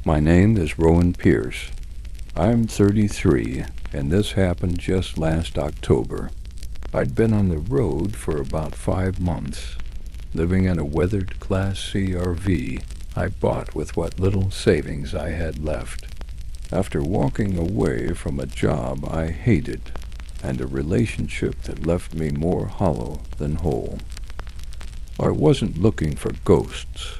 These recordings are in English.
My name is Rowan Pierce. I'm 33, and this happened just last October. I'd been on the road for about 5 months, living in a weathered Class C RV I bought with what little savings I had left. After walking away from a job I hated and a relationship that left me more hollow than whole. I wasn't looking for ghosts.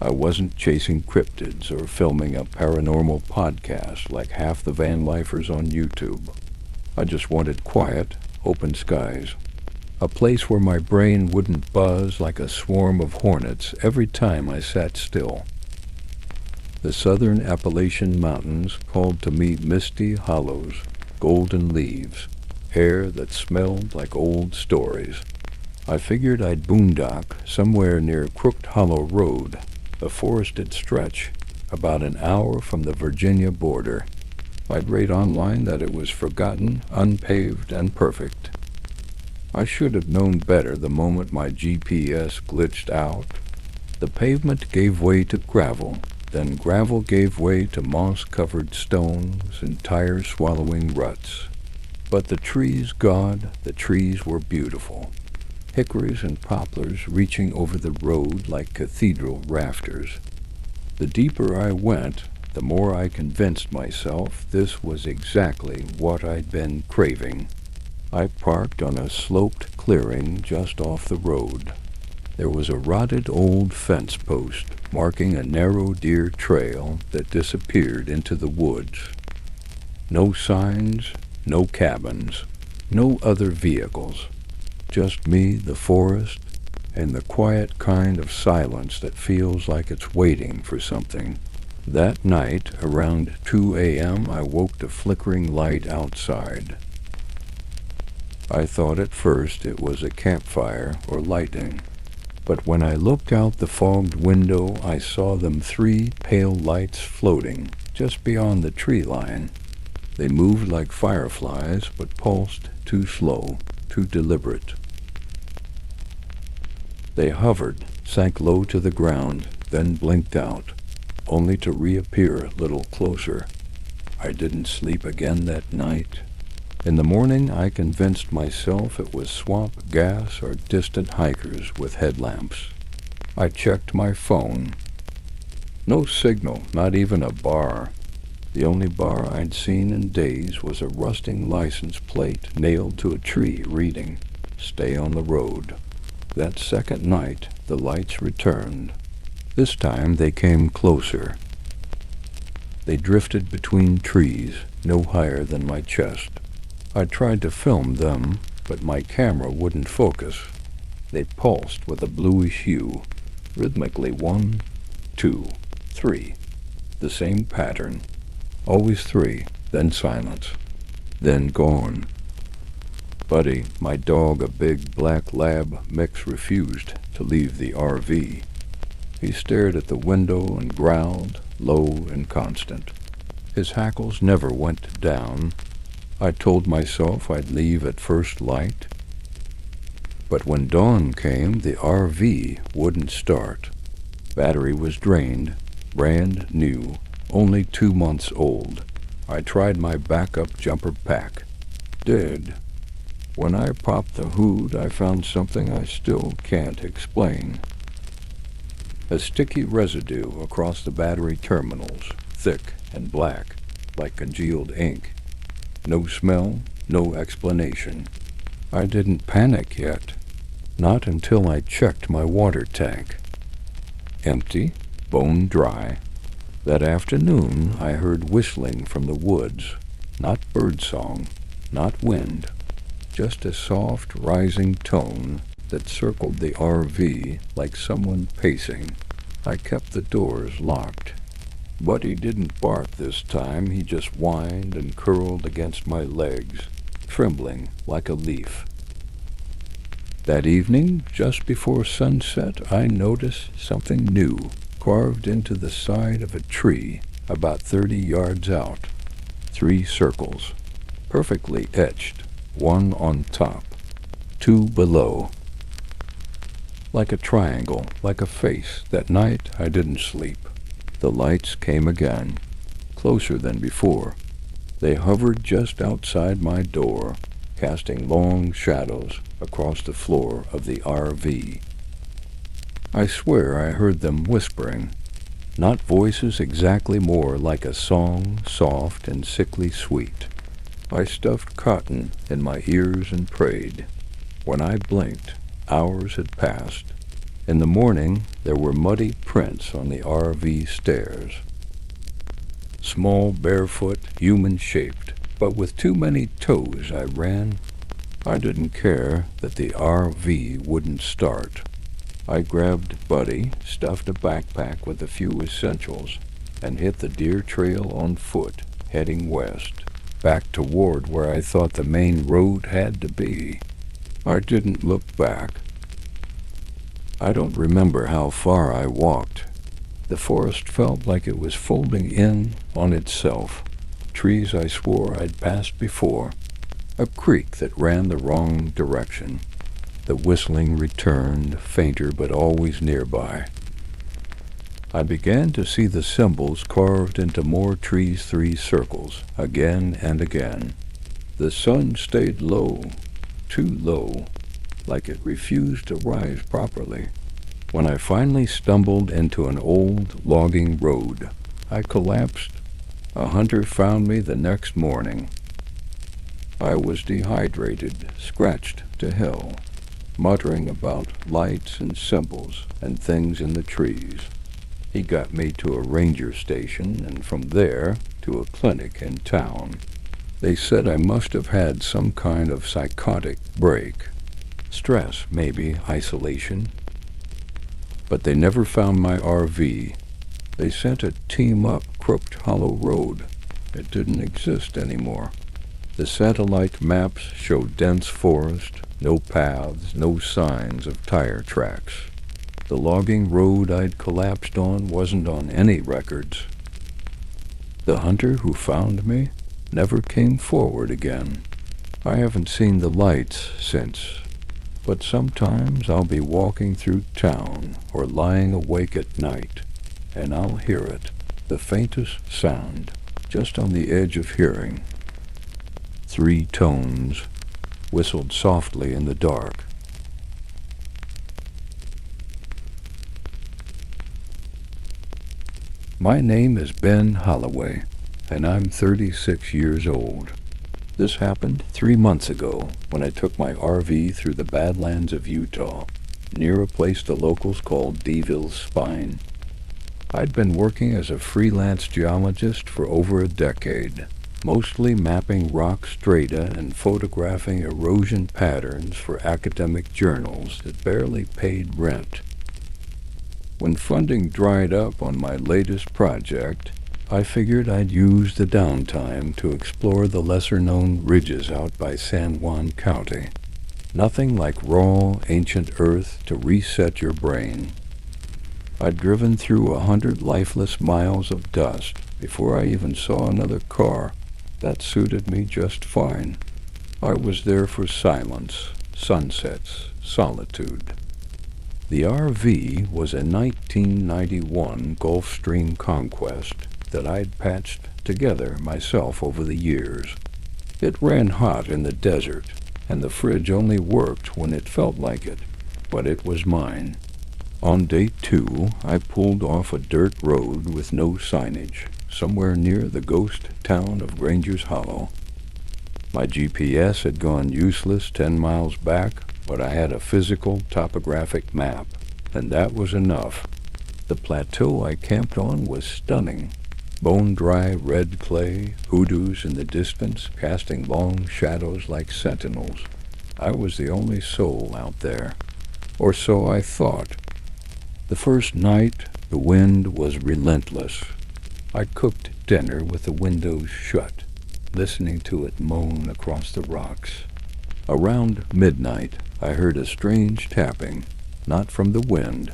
I wasn't chasing cryptids or filming a paranormal podcast like half the van lifers on YouTube. I just wanted quiet, open skies. A place where my brain wouldn't buzz like a swarm of hornets every time I sat still. The southern Appalachian Mountains called to me misty hollows, golden leaves, air that smelled like old stories. I figured I'd boondock somewhere near Crooked Hollow Road, a forested stretch about an hour from the Virginia border. I'd read online that it was forgotten, unpaved, and perfect. I should have known better the moment my GPS glitched out. The pavement gave way to gravel, then gravel gave way to moss-covered stones and tire-swallowing ruts. But the trees, God, the trees were beautiful. Hickories and poplars reaching over the road like cathedral rafters. The deeper I went, the more I convinced myself this was exactly what I'd been craving. I parked on a sloped clearing just off the road. There was a rotted old fence post marking a narrow deer trail that disappeared into the woods. No signs, no cabins, no other vehicles. Just me, the forest, and the quiet kind of silence that feels like it's waiting for something. That night, around 2 a.m., I woke to flickering light outside. I thought at first it was a campfire or lightning, but when I looked out the fogged window, I saw them 3 pale lights floating just beyond the tree line. They moved like fireflies, but pulsed too slow, too deliberate. They hovered, sank low to the ground, then blinked out, only to reappear a little closer. I didn't sleep again that night. In the morning, I convinced myself it was swamp gas or distant hikers with headlamps. I checked my phone. No signal, not even a bar. The only bar I'd seen in days was a rusting license plate nailed to a tree reading, "Stay on the road." That second night, the lights returned. This time they came closer. They drifted between trees, no higher than my chest. I tried to film them, but my camera wouldn't focus. They pulsed with a bluish hue, rhythmically 1, 2, 3. The same pattern. Always 3, then silence, then gone. Buddy, my dog, a big black lab mix, refused to leave the RV. He stared at the window and growled, low and constant. His hackles never went down. I told myself I'd leave at first light. But when dawn came, the RV wouldn't start. Battery was drained, brand new, only 2 months old. I tried my backup jumper pack. Dead. When I popped the hood, I found something I still can't explain. A sticky residue across the battery terminals, thick and black, like congealed ink. No smell, no explanation. I didn't panic yet. Not until I checked my water tank. Empty, bone dry. That afternoon, I heard whistling from the woods. Not birdsong, not wind. Just a soft, rising tone that circled the RV like someone pacing. I kept the doors locked. Buddy didn't bark this time. He just whined and curled against my legs, trembling like a leaf. That evening, just before sunset, I noticed something new carved into the side of a tree about 30 yards out. 3 circles, perfectly etched. 1 on top, 2 below. Like a triangle, like a face. That night I didn't sleep. The lights came again, closer than before. They hovered just outside my door, casting long shadows across the floor of the RV. I swear I heard them whispering, not voices exactly, more like a song, soft and sickly sweet. I stuffed cotton in my ears and prayed. When I blinked, hours had passed. In the morning, there were muddy prints on the RV stairs. Small, barefoot, human-shaped, but with too many toes I ran. I didn't care that the RV wouldn't start. I grabbed Buddy, stuffed a backpack with a few essentials, and hit the deer trail on foot, heading west, back toward where I thought the main road had to be. I didn't look back. I don't remember how far I walked. The forest felt like it was folding in on itself. Trees I swore I'd passed before. A creek that ran the wrong direction. The whistling returned, fainter but always nearby. I began to see the symbols carved into more trees' 3 circles, again and again. The sun stayed low, too low, like it refused to rise properly. When I finally stumbled into an old logging road, I collapsed. A hunter found me the next morning. I was dehydrated, scratched to hell, muttering about lights and symbols and things in the trees. He got me to a ranger station and from there to a clinic in town. They said I must have had some kind of psychotic break. Stress, maybe, isolation. But they never found my RV. They sent a team up Crooked Hollow Road. It didn't exist anymore. The satellite maps showed dense forest, no paths, no signs of tire tracks. The logging road I'd collapsed on wasn't on any records. The hunter who found me never came forward again. I haven't seen the lights since, but sometimes I'll be walking through town or lying awake at night, and I'll hear it, the faintest sound, just on the edge of hearing. 3 tones, whistled softly in the dark. My name is Ben Holloway, and I'm 36 years old. This happened 3 months ago when I took my RV through the Badlands of Utah, near a place the locals called Deville's Spine. I'd been working as a freelance geologist for over a decade, mostly mapping rock strata and photographing erosion patterns for academic journals that barely paid rent. When funding dried up on my latest project, I figured I'd use the downtime to explore the lesser-known ridges out by San Juan County. Nothing like raw, ancient earth to reset your brain. I'd driven through 100 lifeless miles of dust before I even saw another car. That suited me just fine. I was there for silence, sunsets, solitude. The RV was a 1991 Gulfstream Conquest that I'd patched together myself over the years. It ran hot in the desert, and the fridge only worked when it felt like it, but it was mine. On day 2, I pulled off a dirt road with no signage, somewhere near the ghost town of Granger's Hollow. My GPS had gone useless 10 miles back, but I had a physical topographic map, and that was enough. The plateau I camped on was stunning. Bone-dry red clay, hoodoos in the distance, casting long shadows like sentinels. I was the only soul out there, or so I thought. The first night, the wind was relentless. I cooked dinner with the windows shut, listening to it moan across the rocks. Around midnight, I heard a strange tapping, not from the wind,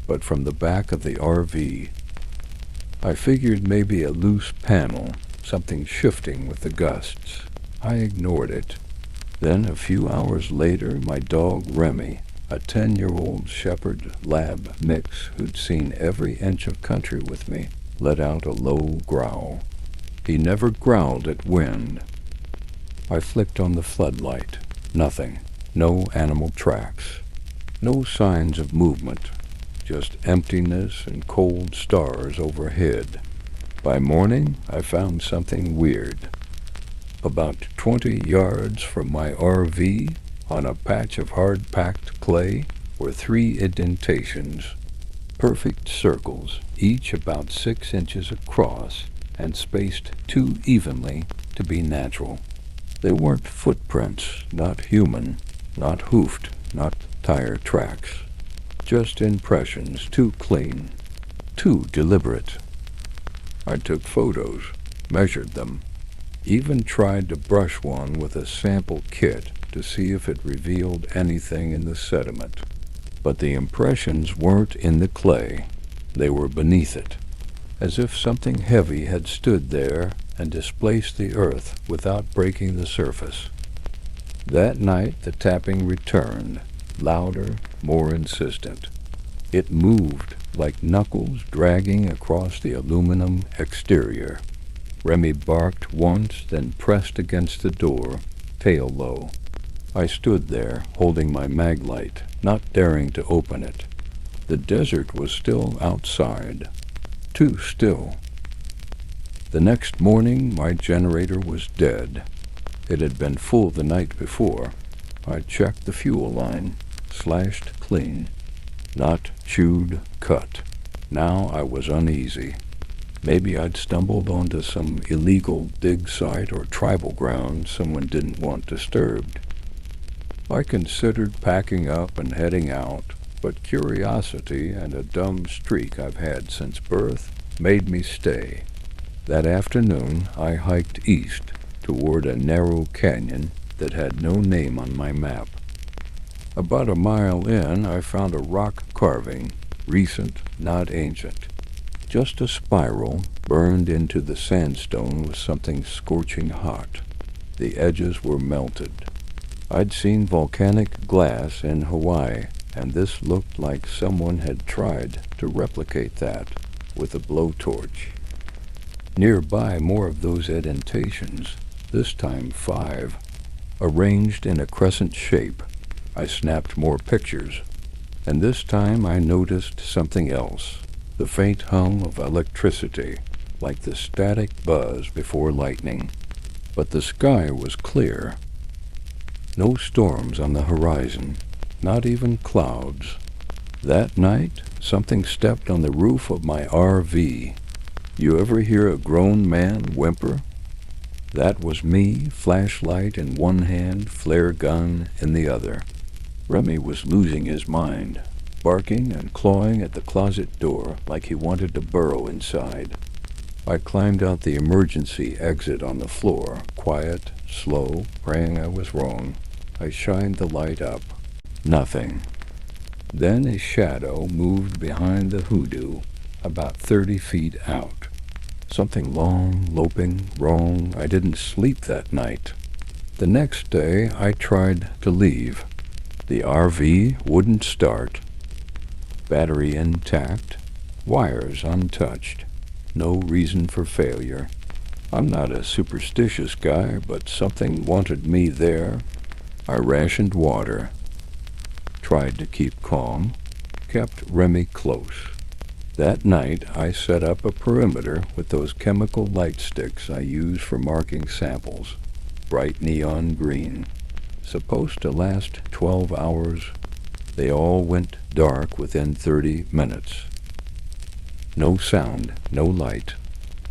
but from the back of the RV. I figured maybe a loose panel, something shifting with the gusts. I ignored it. Then, a few hours later, my dog Remy, a 10-year-old shepherd lab mix who'd seen every inch of country with me, let out a low growl. He never growled at wind. I flicked on the floodlight. Nothing. No animal tracks. No signs of movement. Just emptiness and cold stars overhead. By morning, I found something weird. About 20 yards from my RV, on a patch of hard-packed clay, were 3 indentations. Perfect circles, each about 6 inches across and spaced too evenly to be natural. They weren't footprints, not human, not hoofed, not tire tracks. Just impressions, too clean, too deliberate. I took photos, measured them, even tried to brush one with a sample kit to see if it revealed anything in the sediment. But the impressions weren't in the clay. They were beneath it, as if something heavy had stood there and displaced the earth without breaking the surface. That night the tapping returned, louder, more insistent. It moved like knuckles dragging across the aluminum exterior. Remy barked once, then pressed against the door, tail low. I stood there, holding my mag light, not daring to open it. The desert was still outside, too still. The next morning, my generator was dead. It had been full the night before. I checked the fuel line, slashed clean. Not chewed, cut. Now I was uneasy. Maybe I'd stumbled onto some illegal dig site or tribal ground someone didn't want disturbed. I considered packing up and heading out, but curiosity and a dumb streak I've had since birth made me stay. That afternoon I hiked east toward a narrow canyon that had no name on my map. About a mile in, I found a rock carving, recent, not ancient. Just a spiral burned into the sandstone with something scorching hot. The edges were melted. I'd seen volcanic glass in Hawaii, and this looked like someone had tried to replicate that with a blowtorch. Nearby, more of those indentations, this time 5, arranged in a crescent shape. I snapped more pictures, and this time I noticed something else, the faint hum of electricity, like the static buzz before lightning. But the sky was clear. No storms on the horizon, not even clouds. That night, something stepped on the roof of my RV. You ever hear a grown man whimper? That was me, flashlight in one hand, flare gun in the other. Remy was losing his mind, barking and clawing at the closet door like he wanted to burrow inside. I climbed out the emergency exit on the floor, quiet, slow, praying I was wrong. I shined the light up. Nothing. Then a shadow moved behind the hoodoo, about 30 feet out. Something long, loping, wrong. I didn't sleep that night. The next day, I tried to leave. The RV wouldn't start. Battery intact, wires untouched. No reason for failure. I'm not a superstitious guy, but something wanted me there. I rationed water, tried to keep calm, kept Remy close. That night, I set up a perimeter with those chemical light sticks I use for marking samples, bright neon green. Supposed to last 12 hours. They all went dark within 30 minutes. No sound, no light,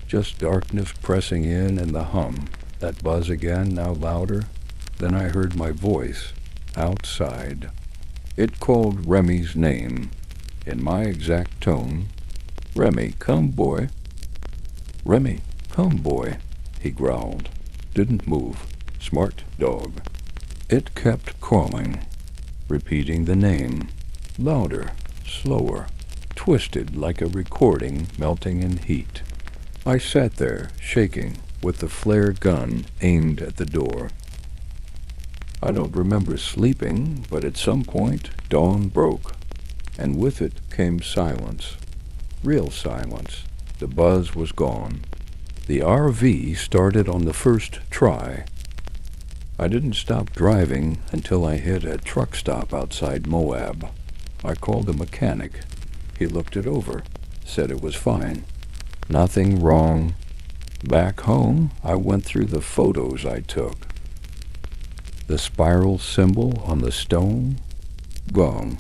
just darkness pressing in and the hum. That buzz again, now louder. Then I heard my voice, outside. It called Remy's name, in my exact tone. "Remy, come, boy." "Remy, come, boy," he growled. Didn't move. Smart dog. It kept calling, repeating the name, louder, slower, twisted like a recording melting in heat. I sat there, shaking, with the flare gun aimed at the door. I don't remember sleeping, but at some point dawn broke, and with it came silence, real silence, The buzz was gone. The RV started on the first try. I didn't stop driving until I hit a truck stop outside Moab. I called the mechanic. He looked it over, said it was fine. Nothing wrong. Back home, I went through the photos I took. The spiral symbol on the stone? Gone.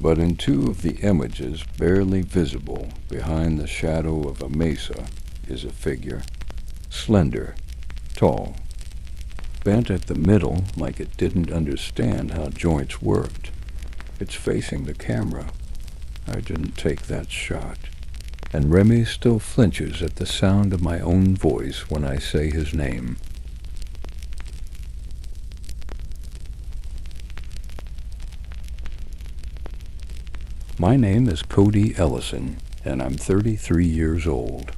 But in two of the images, barely visible behind the shadow of a mesa, is a figure. Slender, tall, bent at the middle like it didn't understand how joints worked. It's facing the camera. I didn't take that shot. And Remy still flinches at the sound of my own voice when I say his name. My name is Cody Ellison, and I'm 33 years old.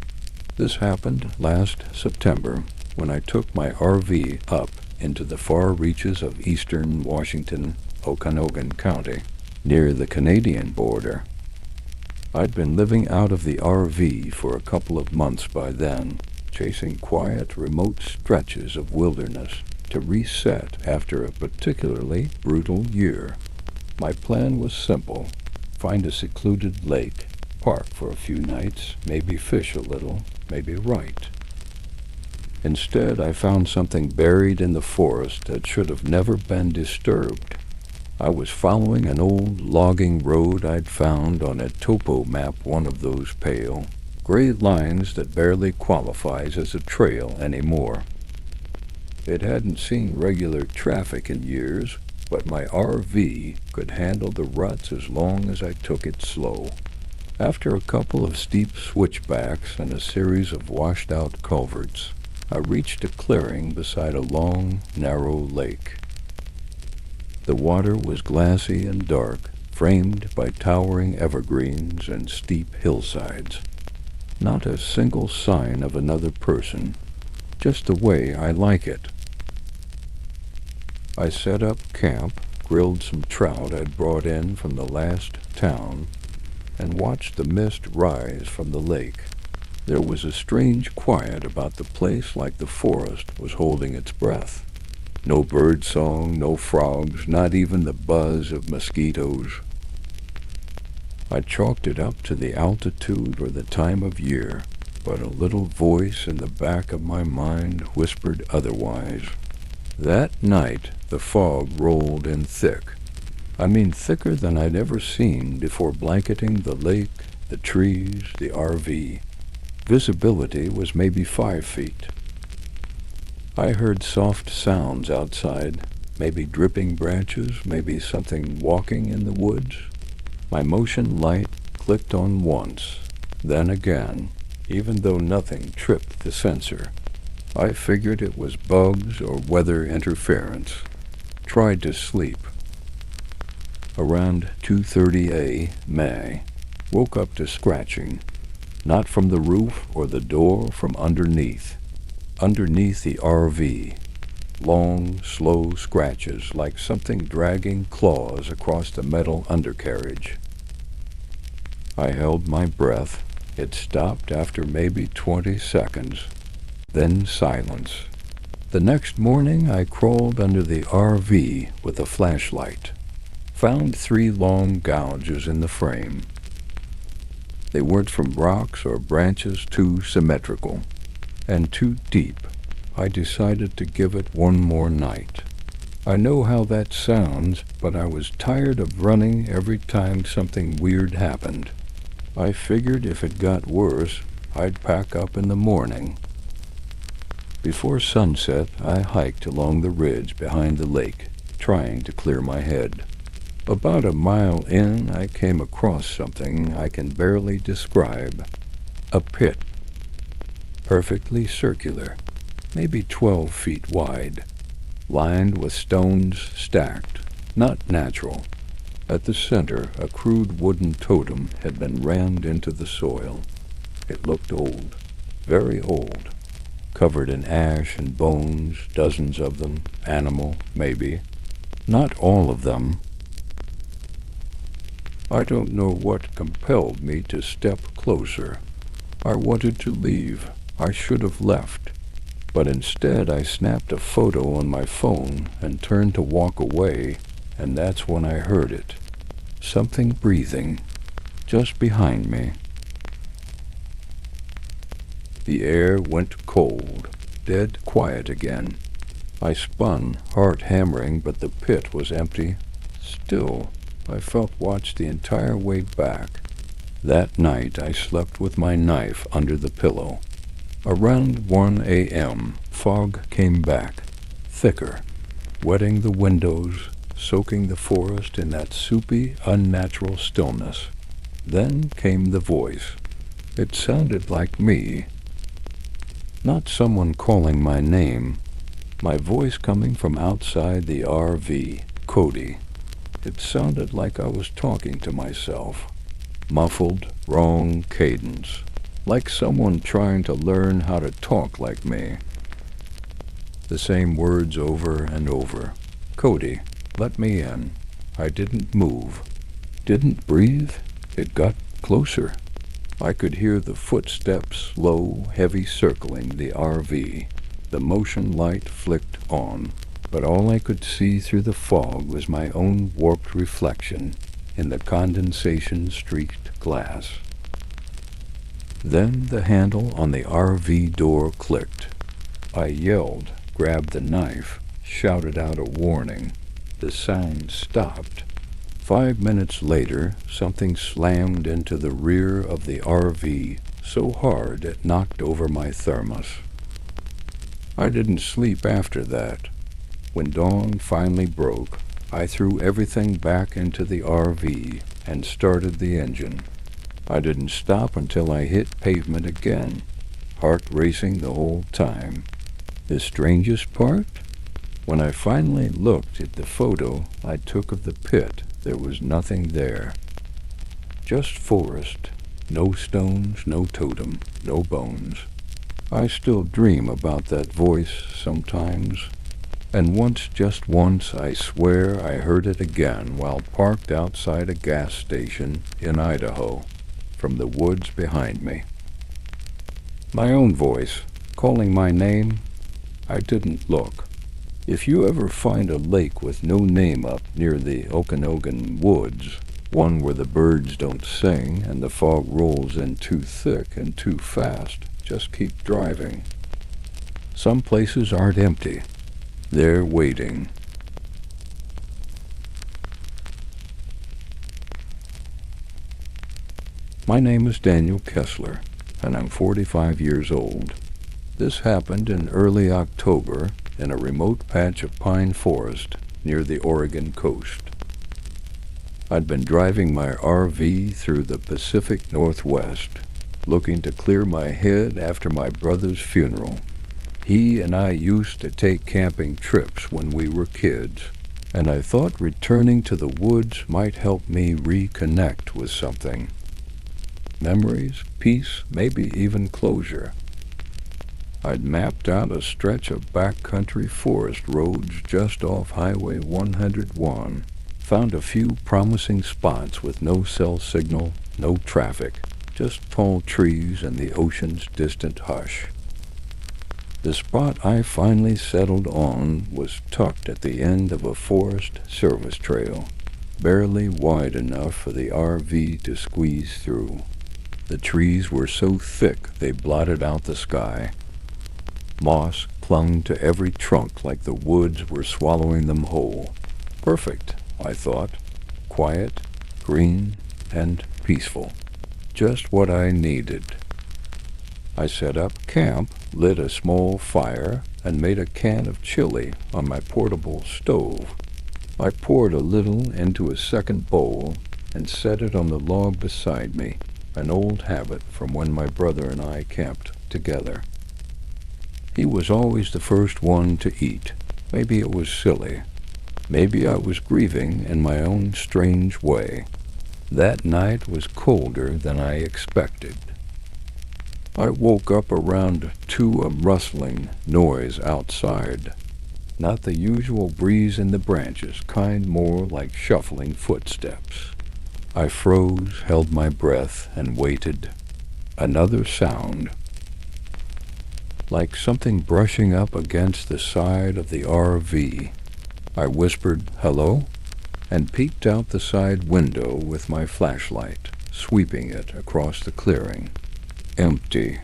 This happened last September when I took my RV up into the far reaches of eastern Washington, Okanogan County, near the Canadian border. I'd been living out of the RV for a couple of months by then, chasing quiet, remote stretches of wilderness to reset after a particularly brutal year. My plan was simple: find a secluded lake, park for a few nights, maybe fish a little, maybe write. Instead, I found something buried in the forest that should have never been disturbed. I was following an old logging road I'd found on a topo map, one of those pale, gray lines that barely qualifies as a trail anymore. It hadn't seen regular traffic in years, but my RV could handle the ruts as long as I took it slow. After a couple of steep switchbacks and a series of washed-out culverts, I reached a clearing beside a long, narrow lake. The water was glassy and dark, framed by towering evergreens and steep hillsides. Not a single sign of another person, just the way I like it. I set up camp, grilled some trout I'd brought in from the last town, and watched the mist rise from the lake. There was a strange quiet about the place, like the forest was holding its breath. No bird song, no frogs, not even the buzz of mosquitoes. I chalked it up to the altitude or the time of year, but a little voice in the back of my mind whispered otherwise. That night, the fog rolled in thick. I mean thicker than I'd ever seen before blanketing the lake, the trees, the RV. Visibility was maybe 5 feet. I heard soft sounds outside, maybe dripping branches, maybe something walking in the woods. My motion light clicked on once, then again, even though nothing tripped the sensor. I figured it was bugs or weather interference. Tried to sleep. Around 2:30 a.m., woke up to scratching, not from the roof or the door, from underneath the RV. Long, slow scratches like something dragging claws across the metal undercarriage. I held my breath. It stopped after maybe 20 seconds. Then silence. The next morning I crawled under the RV with a flashlight. Found 3 long gouges in the frame. They weren't from rocks or branches too symmetrical, and too deep. I decided to give it one more night. I know how that sounds, but I was tired of running every time something weird happened. I figured if it got worse, I'd pack up in the morning. Before sunset, I hiked along the ridge behind the lake, trying to clear my head. About a mile in, I came across something I can barely describe. A pit. Perfectly circular, maybe 12 feet wide, lined with stones stacked, not natural. At the center, a crude wooden totem had been rammed into the soil. It looked old, very old, covered in ash and bones, dozens of them, animal, maybe. Not all of them. I don't know what compelled me to step closer. I wanted to leave. I should have left. But instead I snapped a photo on my phone and turned to walk away, and that's when I heard it. Something breathing, just behind me. The air went cold, dead quiet again. I spun, heart hammering, but the pit was empty. Still, I felt watched the entire way back. That night I slept with my knife under the pillow. Around 1 a.m., fog came back, thicker, wetting the windows, soaking the forest in that soupy, unnatural stillness. Then came the voice. It sounded like me. Not someone calling my name. My voice coming from outside the RV, Cody. It sounded like I was talking to myself. Muffled, wrong cadence. Like someone trying to learn how to talk like me. The same words over and over. Cody, let me in. I didn't move. Didn't breathe. It got closer. I could hear the footsteps, slow, heavy, circling the RV. The motion light flicked on, but all I could see through the fog was my own warped reflection in the condensation-streaked glass. Then the handle on the RV door clicked. I yelled, grabbed the knife, shouted out a warning. The sound stopped. 5 minutes later, something slammed into the rear of the RV so hard it knocked over my thermos. I didn't sleep after that. When dawn finally broke, I threw everything back into the RV and started the engine. I didn't stop until I hit pavement again, heart racing the whole time. The strangest part? When I finally looked at the photo I took of the pit, there was nothing there. Just forest, no stones, no totem, no bones. I still dream about that voice sometimes. And once, just once, I swear I heard it again while parked outside a gas station in Idaho, from the woods behind me. My own voice, calling my name. I didn't look. If you ever find a lake with no name up near the Okanogan woods, one where the birds don't sing and the fog rolls in too thick and too fast, just keep driving. Some places aren't empty. They're waiting. My name is Daniel Kessler, and I'm 45 years old. This happened in early October in a remote patch of pine forest near the Oregon coast. I'd been driving my RV through the Pacific Northwest, looking to clear my head after my brother's funeral. He and I used to take camping trips when we were kids, and I thought returning to the woods might help me reconnect with something. Memories, peace, maybe even closure. I'd mapped out a stretch of backcountry forest roads just off Highway 101, found a few promising spots with no cell signal, no traffic, just tall trees and the ocean's distant hush. The spot I finally settled on was tucked at the end of a forest service trail, barely wide enough for the RV to squeeze through. The trees were so thick they blotted out the sky. Moss clung to every trunk like the woods were swallowing them whole. Perfect, I thought. Quiet, green, and peaceful. Just what I needed. I set up camp, lit a small fire, and made a can of chili on my portable stove. I poured a little into a second bowl and set it on the log beside me, an old habit from when my brother and I camped together. He was always the first one to eat. Maybe it was silly. Maybe I was grieving in my own strange way. That night was colder than I expected. I woke up around a rustling noise outside. Not the usual breeze in the branches, kind more like shuffling footsteps. I froze, held my breath, and waited. Another sound, like something brushing up against the side of the RV. I whispered, "Hello?" and peeked out the side window with my flashlight, sweeping it across the clearing. Empty.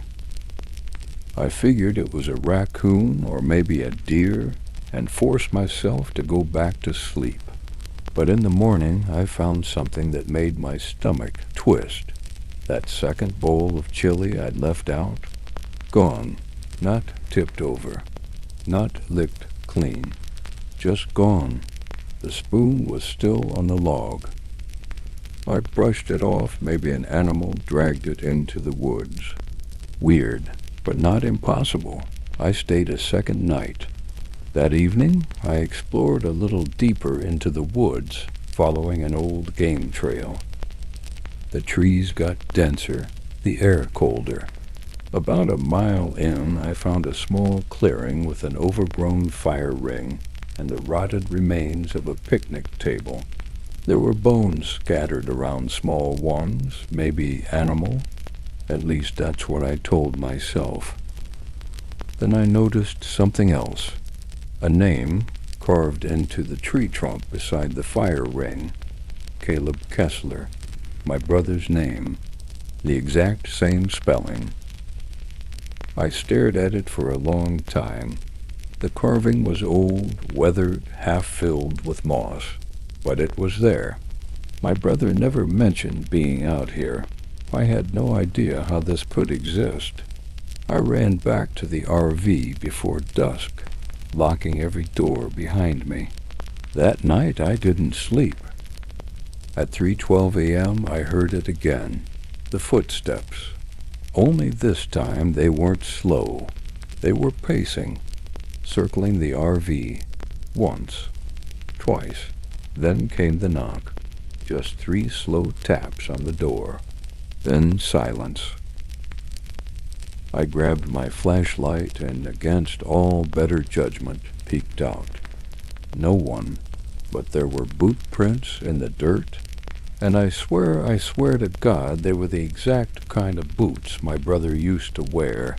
I figured it was a raccoon or maybe a deer and forced myself to go back to sleep. But in the morning I found something that made my stomach twist. That second bowl of chili I'd left out, gone, not tipped over, not licked clean, just gone. The spoon was still on the log. I brushed it off. Maybe an animal dragged it into the woods. Weird, but not impossible. I stayed a second night. That evening, I explored a little deeper into the woods, following an old game trail. The trees got denser, the air colder. About a mile in, I found a small clearing with an overgrown fire ring and the rotted remains of a picnic table. There were bones scattered around small ones, maybe animal. At least that's what I told myself. Then I noticed something else. A name carved into the tree trunk beside the fire ring. Caleb Kessler, my brother's name, the exact same spelling. I stared at it for a long time. The carving was old, weathered, half-filled with moss, but it was there. My brother never mentioned being out here. I had no idea how this could exist. I ran back to the RV before dusk, locking every door behind me. That night I didn't sleep. At 3:12 a.m. I heard it again, the footsteps. Only this time they weren't slow. They were pacing, circling the RV, once, twice. Then came the knock, just 3 slow taps on the door. Then silence. I grabbed my flashlight and, against all better judgment, peeked out. No one, but there were boot prints in the dirt, and I swear to God they were the exact kind of boots my brother used to wear.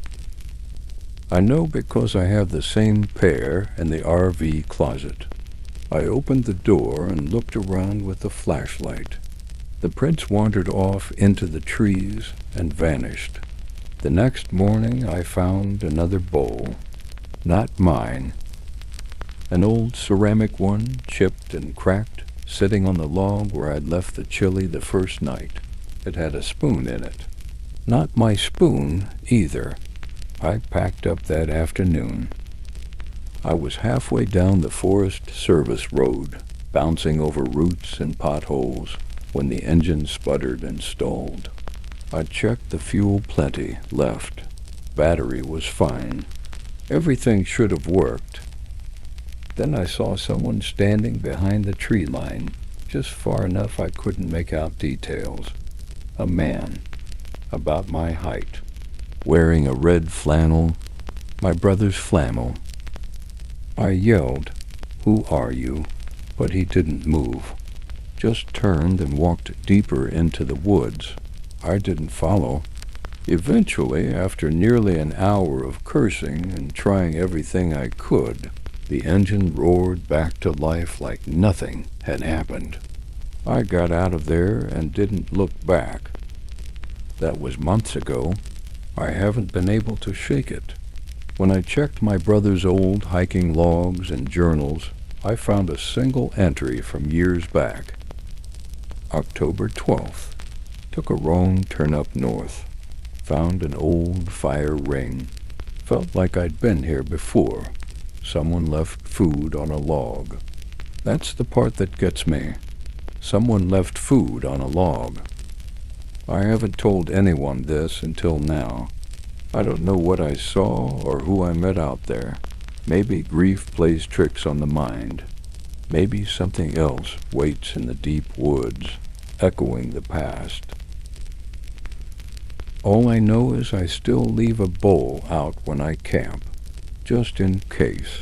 I know because I have the same pair in the RV closet. I opened the door and looked around with the flashlight. The prints wandered off into the trees and vanished. The next morning I found another bowl. Not mine. An old ceramic one, chipped and cracked, sitting on the log where I'd left the chili the first night. It had a spoon in it. Not my spoon, either. I packed up that afternoon. I was halfway down the Forest Service road, bouncing over roots and potholes, when the engine sputtered and stalled. I checked the fuel plenty left. Battery was fine. Everything should have worked. Then I saw someone standing behind the tree line, just far enough I couldn't make out details. A man, about my height, wearing a red flannel, my brother's flannel. I yelled, "Who are you?" But he didn't move, just turned and walked deeper into the woods. I didn't follow. Eventually, after nearly an hour of cursing and trying everything I could, the engine roared back to life like nothing had happened. I got out of there and didn't look back. That was months ago. I haven't been able to shake it. When I checked my brother's old hiking logs and journals, I found a single entry from years back. October 12th. Took a wrong turn up north. Found an old fire ring. Felt like I'd been here before. Someone left food on a log. That's the part that gets me. Someone left food on a log. I haven't told anyone this until now. I don't know what I saw or who I met out there. Maybe grief plays tricks on the mind. Maybe something else waits in the deep woods, echoing the past. All I know is I still leave a bowl out when I camp, just in case.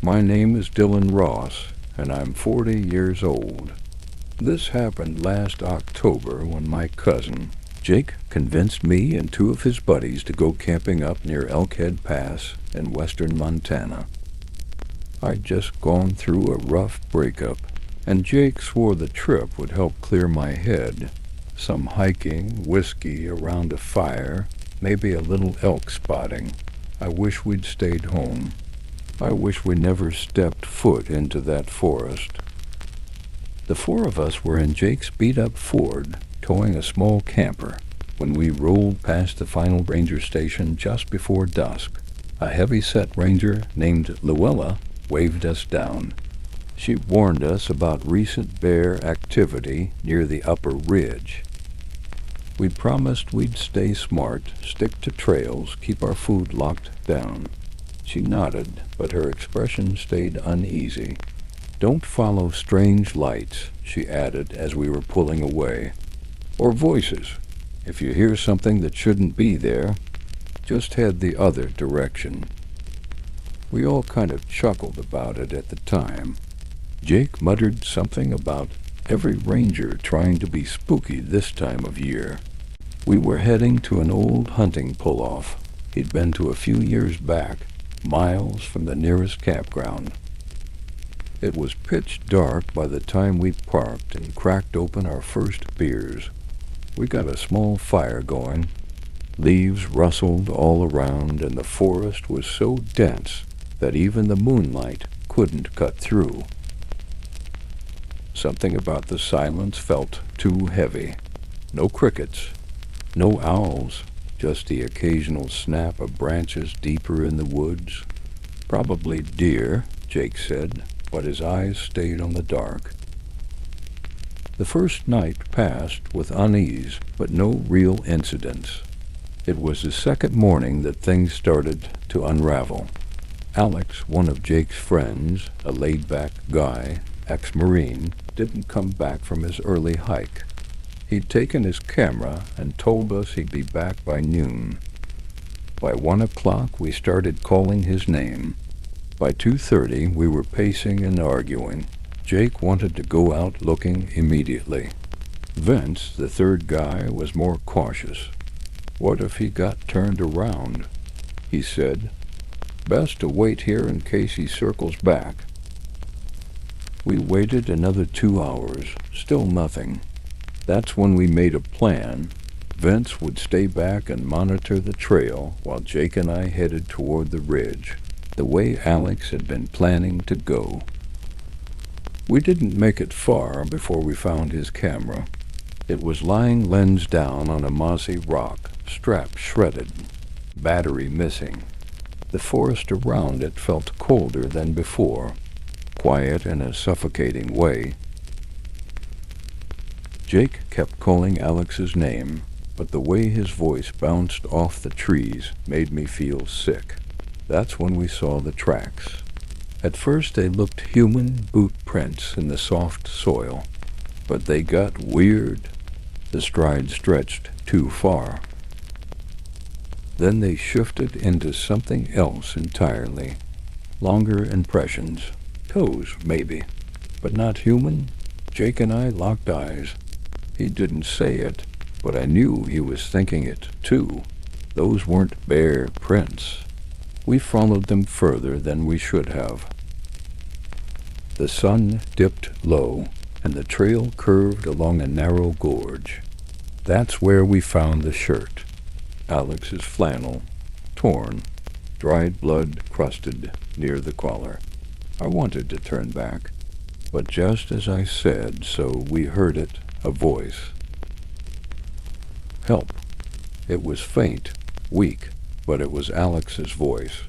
My name is Dylan Ross, and I'm 40 years old. This happened last October when my cousin, Jake, convinced me and two of his buddies to go camping up near Elkhead Pass in western Montana. I'd just gone through a rough breakup, and Jake swore the trip would help clear my head. Some hiking, whiskey around a fire, maybe a little elk spotting. I wish we'd stayed home. I wish we never stepped foot into that forest. The four of us were in Jake's beat-up Ford, towing a small camper, when we rolled past the final ranger station just before dusk. A heavy-set ranger named Luella waved us down. She warned us about recent bear activity near the upper ridge. We promised we'd stay smart, stick to trails, keep our food locked down. She nodded, but her expression stayed uneasy. "Don't follow strange lights," she added as we were pulling away. "Or voices. If you hear something that shouldn't be there, just head the other direction." We all kind of chuckled about it at the time. Jake muttered something about every ranger trying to be spooky this time of year. We were heading to an old hunting pull-off he'd been to a few years back, miles from the nearest campground. It was pitch dark by the time we parked and cracked open our first beers. We got a small fire going. Leaves rustled all around, and the forest was so dense that even the moonlight couldn't cut through. Something about the silence felt too heavy. No crickets, no owls, just the occasional snap of branches deeper in the woods. Probably deer, Jake said, but his eyes stayed on the dark. The first night passed with unease, but no real incidents. It was the second morning that things started to unravel. Alex, one of Jake's friends, a laid-back guy, ex-Marine, didn't come back from his early hike. He'd taken his camera and told us he'd be back by noon. By 1 o'clock, we started calling his name. By 2:30, we were pacing and arguing. Jake wanted to go out looking immediately. Vince, the third guy, was more cautious. What if he got turned around? He said, "Best to wait here in case he circles back." We waited another 2 hours, still nothing. That's when we made a plan. Vince would stay back and monitor the trail while Jake and I headed toward the ridge, the way Alex had been planning to go. We didn't make it far before we found his camera. It was lying lens down on a mossy rock, strap shredded, battery missing. The forest around it felt colder than before, quiet in a suffocating way. Jake kept calling Alex's name, but the way his voice bounced off the trees made me feel sick. That's when we saw the tracks. At first they looked human boot prints in the soft soil, but they got weird. The stride stretched too far. Then they shifted into something else entirely. Longer impressions. Toes, maybe. But not human. Jake and I locked eyes. He didn't say it, but I knew he was thinking it, too. Those weren't bare prints. We followed them further than we should have. The sun dipped low, and the trail curved along a narrow gorge. That's where we found the shirt. Alex's flannel, torn, dried blood crusted near the collar. I wanted to turn back, but just as I said so, we heard it, a voice. "Help." It was faint, weak, but it was Alex's voice.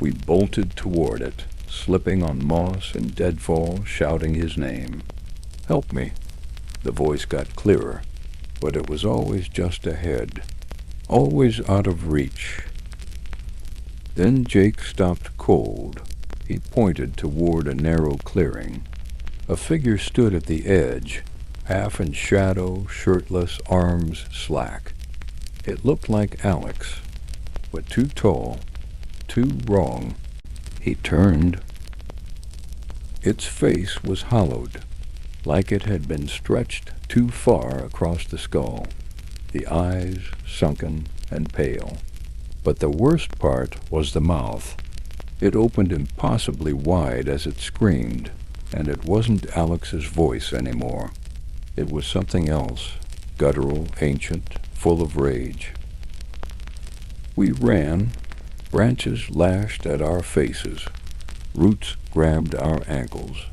We bolted toward it, slipping on moss and deadfall, shouting his name. "Help me." The voice got clearer, but it was always just ahead, always out of reach. Then Jake stopped cold. He pointed toward a narrow clearing. A figure stood at the edge, half in shadow, shirtless, arms slack. It looked like Alex, but too tall, too wrong. He turned. Its face was hollowed, like it had been stretched too far across the skull, the eyes sunken and pale. But the worst part was the mouth. It opened impossibly wide as it screamed, and it wasn't Alex's voice anymore. It was something else, guttural, ancient, full of rage. We ran. Branches lashed at our faces. Roots grabbed our ankles.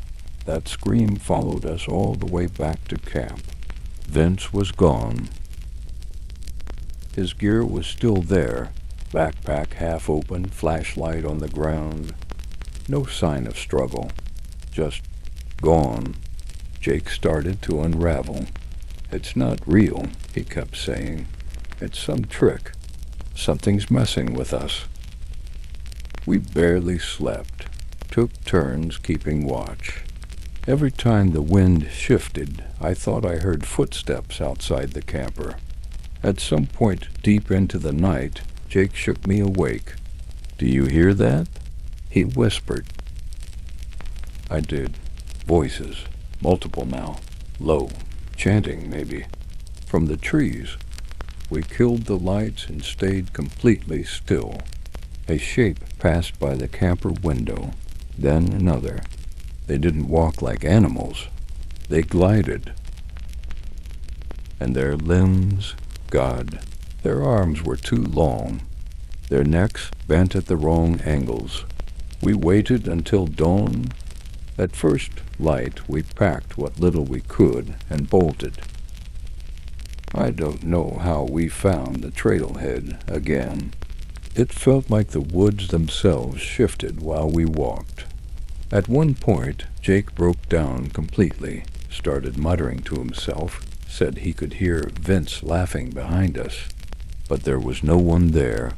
That scream followed us all the way back to camp. Vince was gone. His gear was still there, backpack half open, flashlight on the ground. No sign of struggle, just gone. Jake started to unravel. "It's not real," he kept saying. "It's some trick. Something's messing with us." We barely slept, took turns keeping watch. Every time the wind shifted, I thought I heard footsteps outside the camper. At some point deep into the night, Jake shook me awake. "Do you hear that?" he whispered. I did. Voices, multiple now, low, chanting maybe, from the trees. We killed the lights and stayed completely still. A shape passed by the camper window, then another. They didn't walk like animals. They glided. And their limbs, God, their arms were too long. Their necks bent at the wrong angles. We waited until dawn. At first light, we packed what little we could and bolted. I don't know how we found the trailhead again. It felt like the woods themselves shifted while we walked. At one point, Jake broke down completely, started muttering to himself, said he could hear Vince laughing behind us, but there was no one there.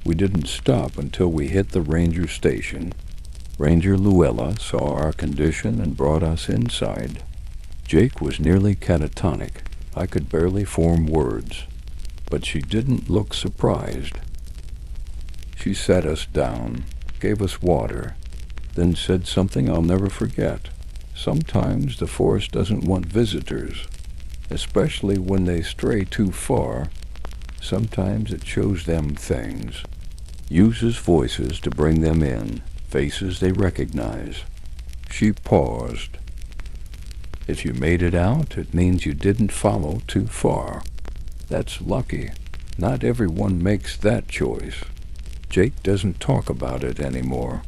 We didn't stop until we hit the ranger station. Ranger Luella saw our condition and brought us inside. Jake was nearly catatonic. I could barely form words, but she didn't look surprised. She sat us down, gave us water, then said something I'll never forget. Sometimes the forest doesn't want visitors, especially when they stray too far. Sometimes it shows them things, uses voices to bring them in, faces they recognize. She paused. If you made it out, it means you didn't follow too far. That's lucky. Not everyone makes that choice. Jake doesn't talk about it anymore.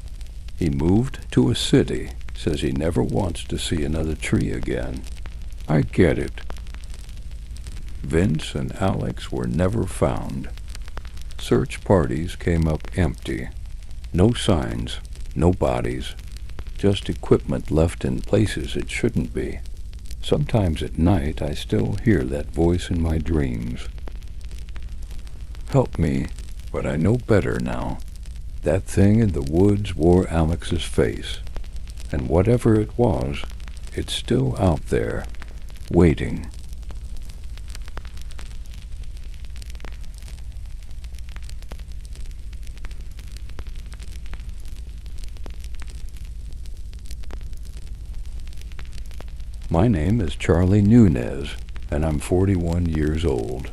He moved to a city, says he never wants to see another tree again. I get it. Vince and Alex were never found. Search parties came up empty. No signs, no bodies, just equipment left in places it shouldn't be. Sometimes at night I still hear that voice in my dreams. Help me, but I know better now. That thing in the woods wore Alex's face, and whatever it was, it's still out there, waiting. My name is Charlie Nunez, and I'm 41 years old.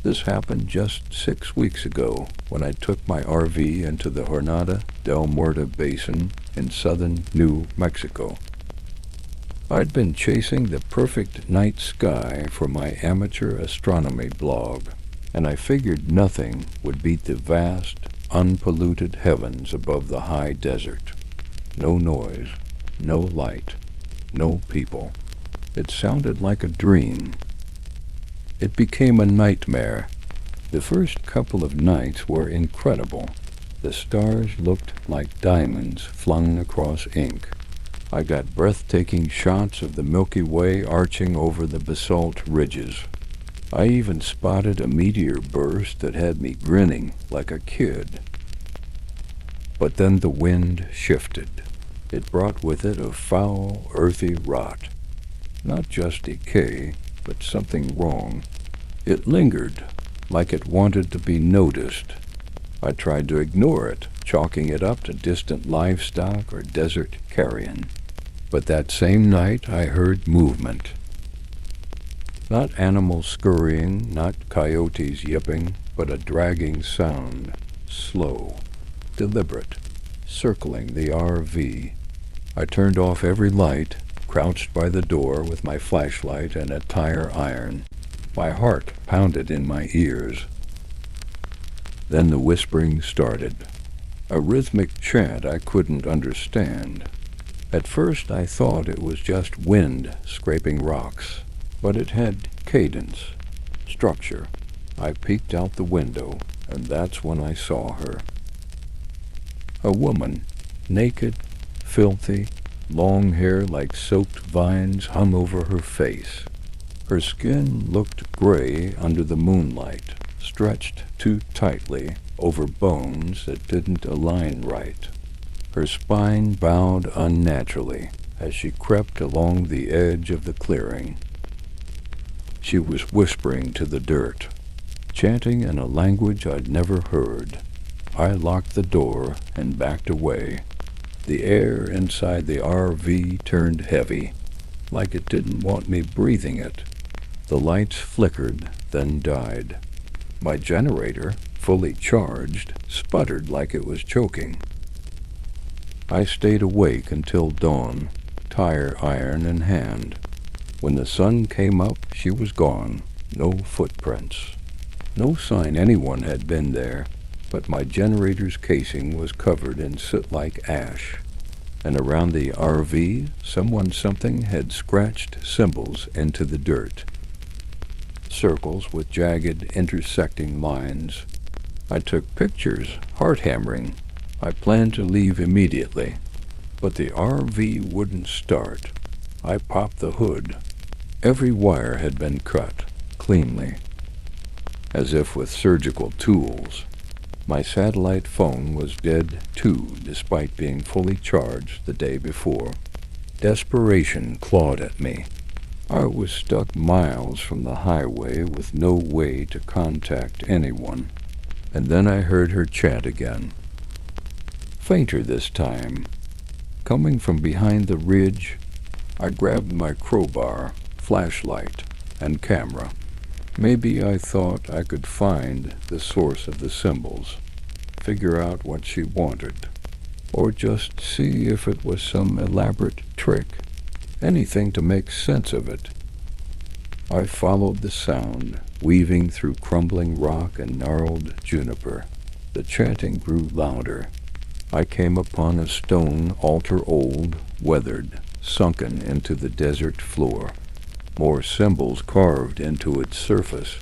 This happened just 6 weeks ago when I took my RV into the Jornada del Muerto Basin in southern New Mexico. I'd been chasing the perfect night sky for my amateur astronomy blog, and I figured nothing would beat the vast, unpolluted heavens above the high desert. No noise, no light, no people. It sounded like a dream. It became a nightmare. The first couple of nights were incredible. The stars looked like diamonds flung across ink. I got breathtaking shots of the Milky Way arching over the basalt ridges. I even spotted a meteor burst that had me grinning like a kid. But then the wind shifted. It brought with it a foul, earthy rot. Not just decay, but something wrong. It lingered, like it wanted to be noticed. I tried to ignore it, chalking it up to distant livestock or desert carrion. But that same night I heard movement. Not animals scurrying, not coyotes yipping, but a dragging sound, slow, deliberate, circling the RV. I turned off every light, crouched by the door with my flashlight and a tire iron. My heart pounded in my ears. Then the whispering started, a rhythmic chant I couldn't understand. At first I thought it was just wind scraping rocks, but it had cadence, structure. I peeked out the window, and that's when I saw her. A woman, naked, filthy, long hair like soaked vines hung over her face. Her skin looked gray under the moonlight, stretched too tightly over bones that didn't align right. Her spine bowed unnaturally as she crept along the edge of the clearing. She was whispering to the dirt, chanting in a language I'd never heard. I locked the door and backed away. The air inside the RV turned heavy, like it didn't want me breathing it. The lights flickered, then died. My generator, fully charged, sputtered like it was choking. I stayed awake until dawn, tire iron in hand. When the sun came up, she was gone. No footprints. No sign anyone had been there, but my generator's casing was covered in soot-like ash. And around the RV, something had scratched symbols into the dirt. Circles with jagged, intersecting lines. I took pictures, heart-hammering. I planned to leave immediately, but the RV wouldn't start. I popped the hood. Every wire had been cut, cleanly, as if with surgical tools. My satellite phone was dead too, despite being fully charged the day before. Desperation clawed at me. I was stuck miles from the highway with no way to contact anyone. And then I heard her chant again. Fainter this time. Coming from behind the ridge, I grabbed my crowbar, flashlight, and camera. Maybe I thought I could find the source of the symbols, figure out what she wanted, or just see if it was some elaborate trick, anything to make sense of it. I followed the sound, weaving through crumbling rock and gnarled juniper. The chanting grew louder. I came upon a stone altar, old, weathered, sunken into the desert floor. More symbols carved into its surface.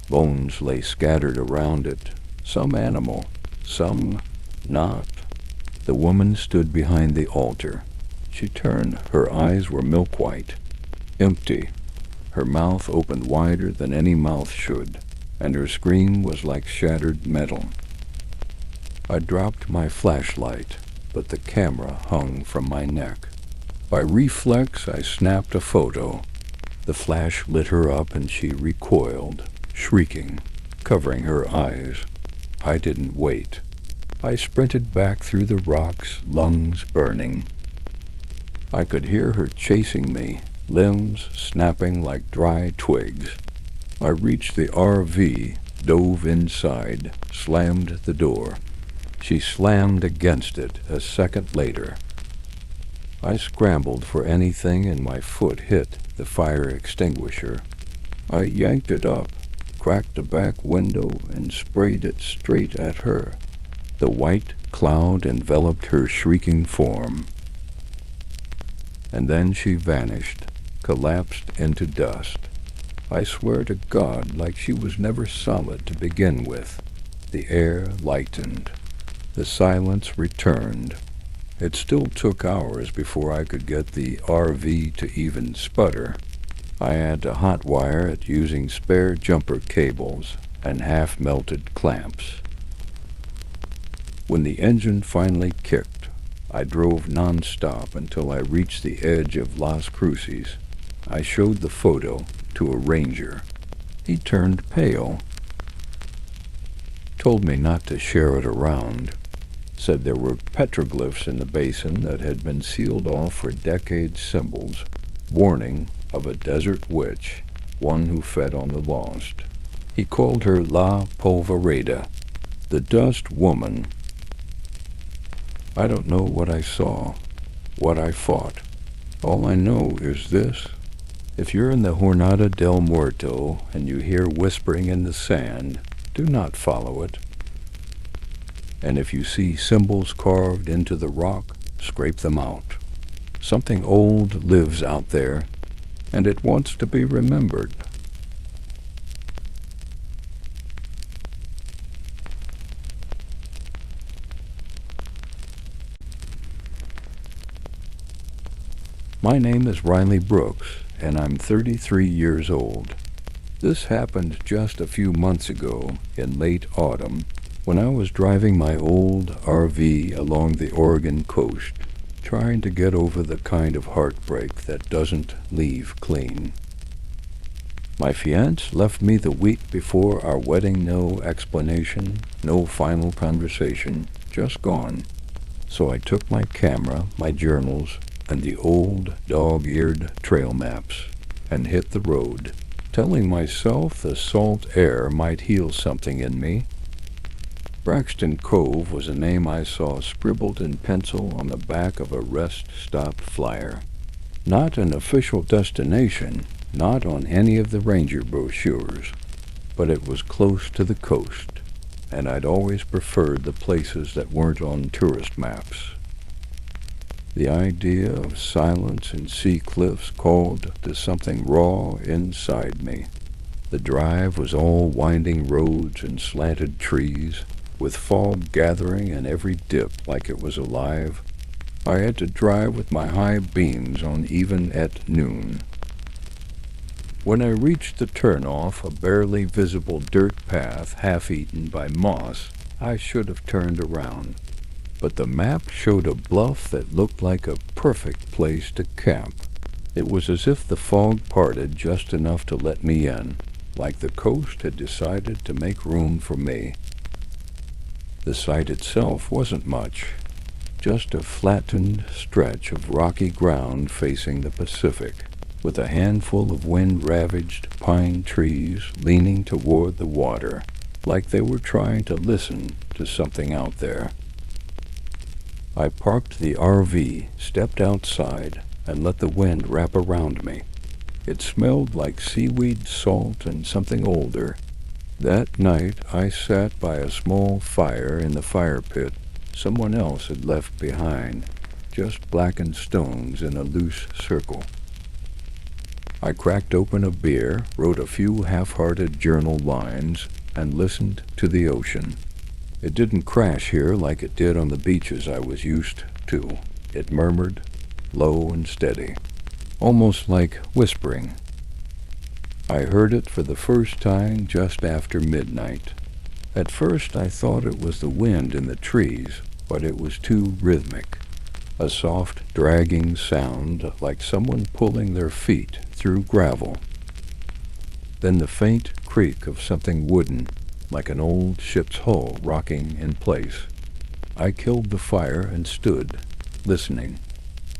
Bones lay scattered around it, some animal, some not. The woman stood behind the altar. She turned. Her eyes were milk-white, empty. Her mouth opened wider than any mouth should, and her scream was like shattered metal. I dropped my flashlight, but the camera hung from my neck. By reflex, I snapped a photo. The flash lit her up and she recoiled, shrieking, covering her eyes. I didn't wait. I sprinted back through the rocks, lungs burning. I could hear her chasing me, limbs snapping like dry twigs. I reached the RV, dove inside, slammed the door. She slammed against it a second later. I scrambled for anything and my foot hit the fire extinguisher. I yanked it up, cracked the back window, and sprayed it straight at her. The white cloud enveloped her shrieking form. And then she vanished, collapsed into dust. I swear to God, like she was never solid to begin with. The air lightened. The silence returned. It still took hours before I could get the RV to even sputter. I had to hotwire it using spare jumper cables and half-melted clamps. When the engine finally kicked, I drove non-stop until I reached the edge of Las Cruces. I showed the photo to a ranger. He turned pale. told me not to share it around. Said there were petroglyphs in the basin that had been sealed off for decades, symbols, warning of a desert witch, one who fed on the lost. He called her La Polvereda, the dust woman. I don't know what I saw, what I fought. All I know is this. If you're in the Jornada del Muerto and you hear whispering in the sand, do not follow it. And if you see symbols carved into the rock, scrape them out. Something old lives out there, and it wants to be remembered. My name is Riley Brooks, and I'm 33 years old. This happened just a few months ago, in late autumn, when I was driving my old RV along the Oregon coast, trying to get over the kind of heartbreak that doesn't leave clean. My fiancé left me the week before our wedding, no explanation, no final conversation, just gone. So I took my camera, my journals, and the old dog-eared trail maps, and hit the road, telling myself the salt air might heal something in me. Braxton Cove was a name I saw scribbled in pencil on the back of a rest stop flyer. Not an official destination, not on any of the ranger brochures, but it was close to the coast, and I'd always preferred the places that weren't on tourist maps. The idea of silence and sea cliffs called to something raw inside me. The drive was all winding roads and slanted trees, with fog gathering in every dip like it was alive. I had to drive with my high beams on even at noon. When I reached the turnoff, a barely visible dirt path half-eaten by moss, I should have turned around. But the map showed a bluff that looked like a perfect place to camp. It was as if the fog parted just enough to let me in, like the coast had decided to make room for me. The site itself wasn't much, just a flattened stretch of rocky ground facing the Pacific, with a handful of wind-ravaged pine trees leaning toward the water, like they were trying to listen to something out there. I parked the RV, stepped outside, and let the wind wrap around me. It smelled like seaweed, salt, and something older. That night I sat by a small fire in the fire pit someone else had left behind, just blackened stones in a loose circle. I cracked open a beer, wrote a few half-hearted journal lines, and listened to the ocean. It didn't crash here like it did on the beaches I was used to. It murmured, low and steady, almost like whispering. I heard it for the first time just after midnight. At first I thought it was the wind in the trees, but it was too rhythmic. A soft, dragging sound like someone pulling their feet through gravel. Then the faint creak of something wooden, like an old ship's hull rocking in place. I killed the fire and stood, listening.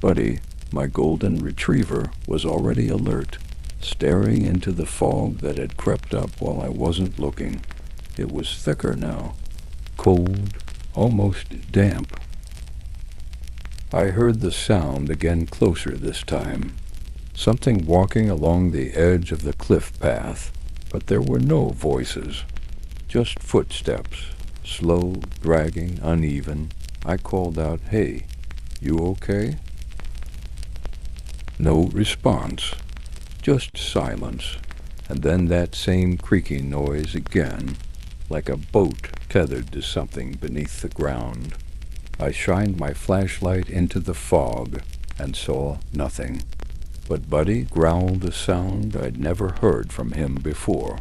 Buddy, my golden retriever, was already alert, staring into the fog that had crept up while I wasn't looking. It was thicker now, cold, almost damp. I heard the sound again closer this time. Something walking along the edge of the cliff path, but there were no voices. Just footsteps, slow, dragging, uneven. I called out, "Hey, you okay?" No response, just silence, and then that same creaking noise again, like a boat tethered to something beneath the ground. I shined my flashlight into the fog and saw nothing. But Buddy growled a sound I'd never heard from him before.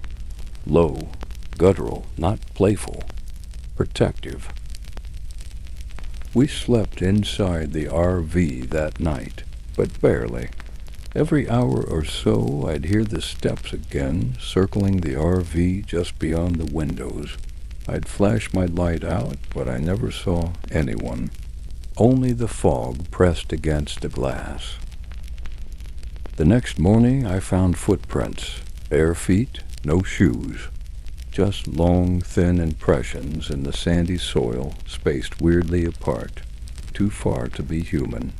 Low, guttural, not playful, protective. We slept inside the RV that night, but barely. Every hour or so I'd hear the steps again, circling the RV just beyond the windows. I'd flashed my light out, but I never saw anyone. Only the fog pressed against the glass. The next morning I found footprints, bare feet, no shoes. Just long, thin impressions in the sandy soil, spaced weirdly apart, too far to be human.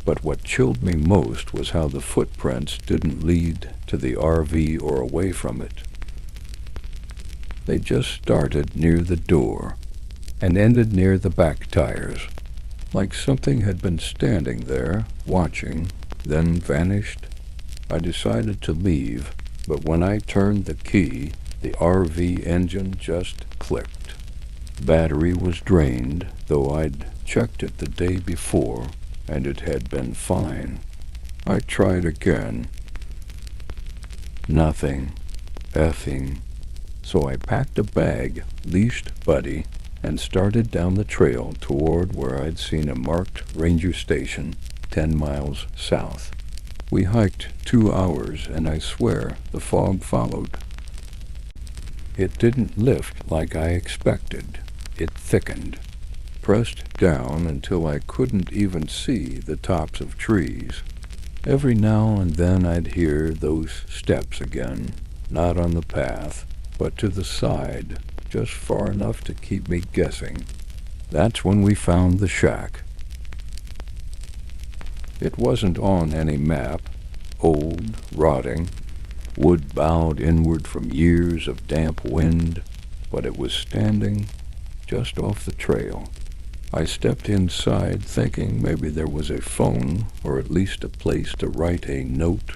But what chilled me most was how the footprints didn't lead to the RV or away from it. They just started near the door and ended near the back tires, like something had been standing there, watching, then vanished. I decided to leave, but when I turned the key, the RV engine just clicked. Battery was drained, though I'd checked it the day before, and it had been fine. I tried again. Nothing. Effing. So I packed a bag, leashed Buddy, and started down the trail toward where I'd seen a marked ranger station 10 miles south. We hiked 2 hours, and I swear the fog followed. It didn't lift like I expected. It thickened, pressed down until I couldn't even see the tops of trees. Every now and then I'd hear those steps again, not on the path, but to the side, just far enough to keep me guessing. That's when we found the shack. It wasn't on any map, old, rotting, wood bowed inward from years of damp wind, but it was standing just off the trail. I stepped inside thinking maybe there was a phone or at least a place to write a note.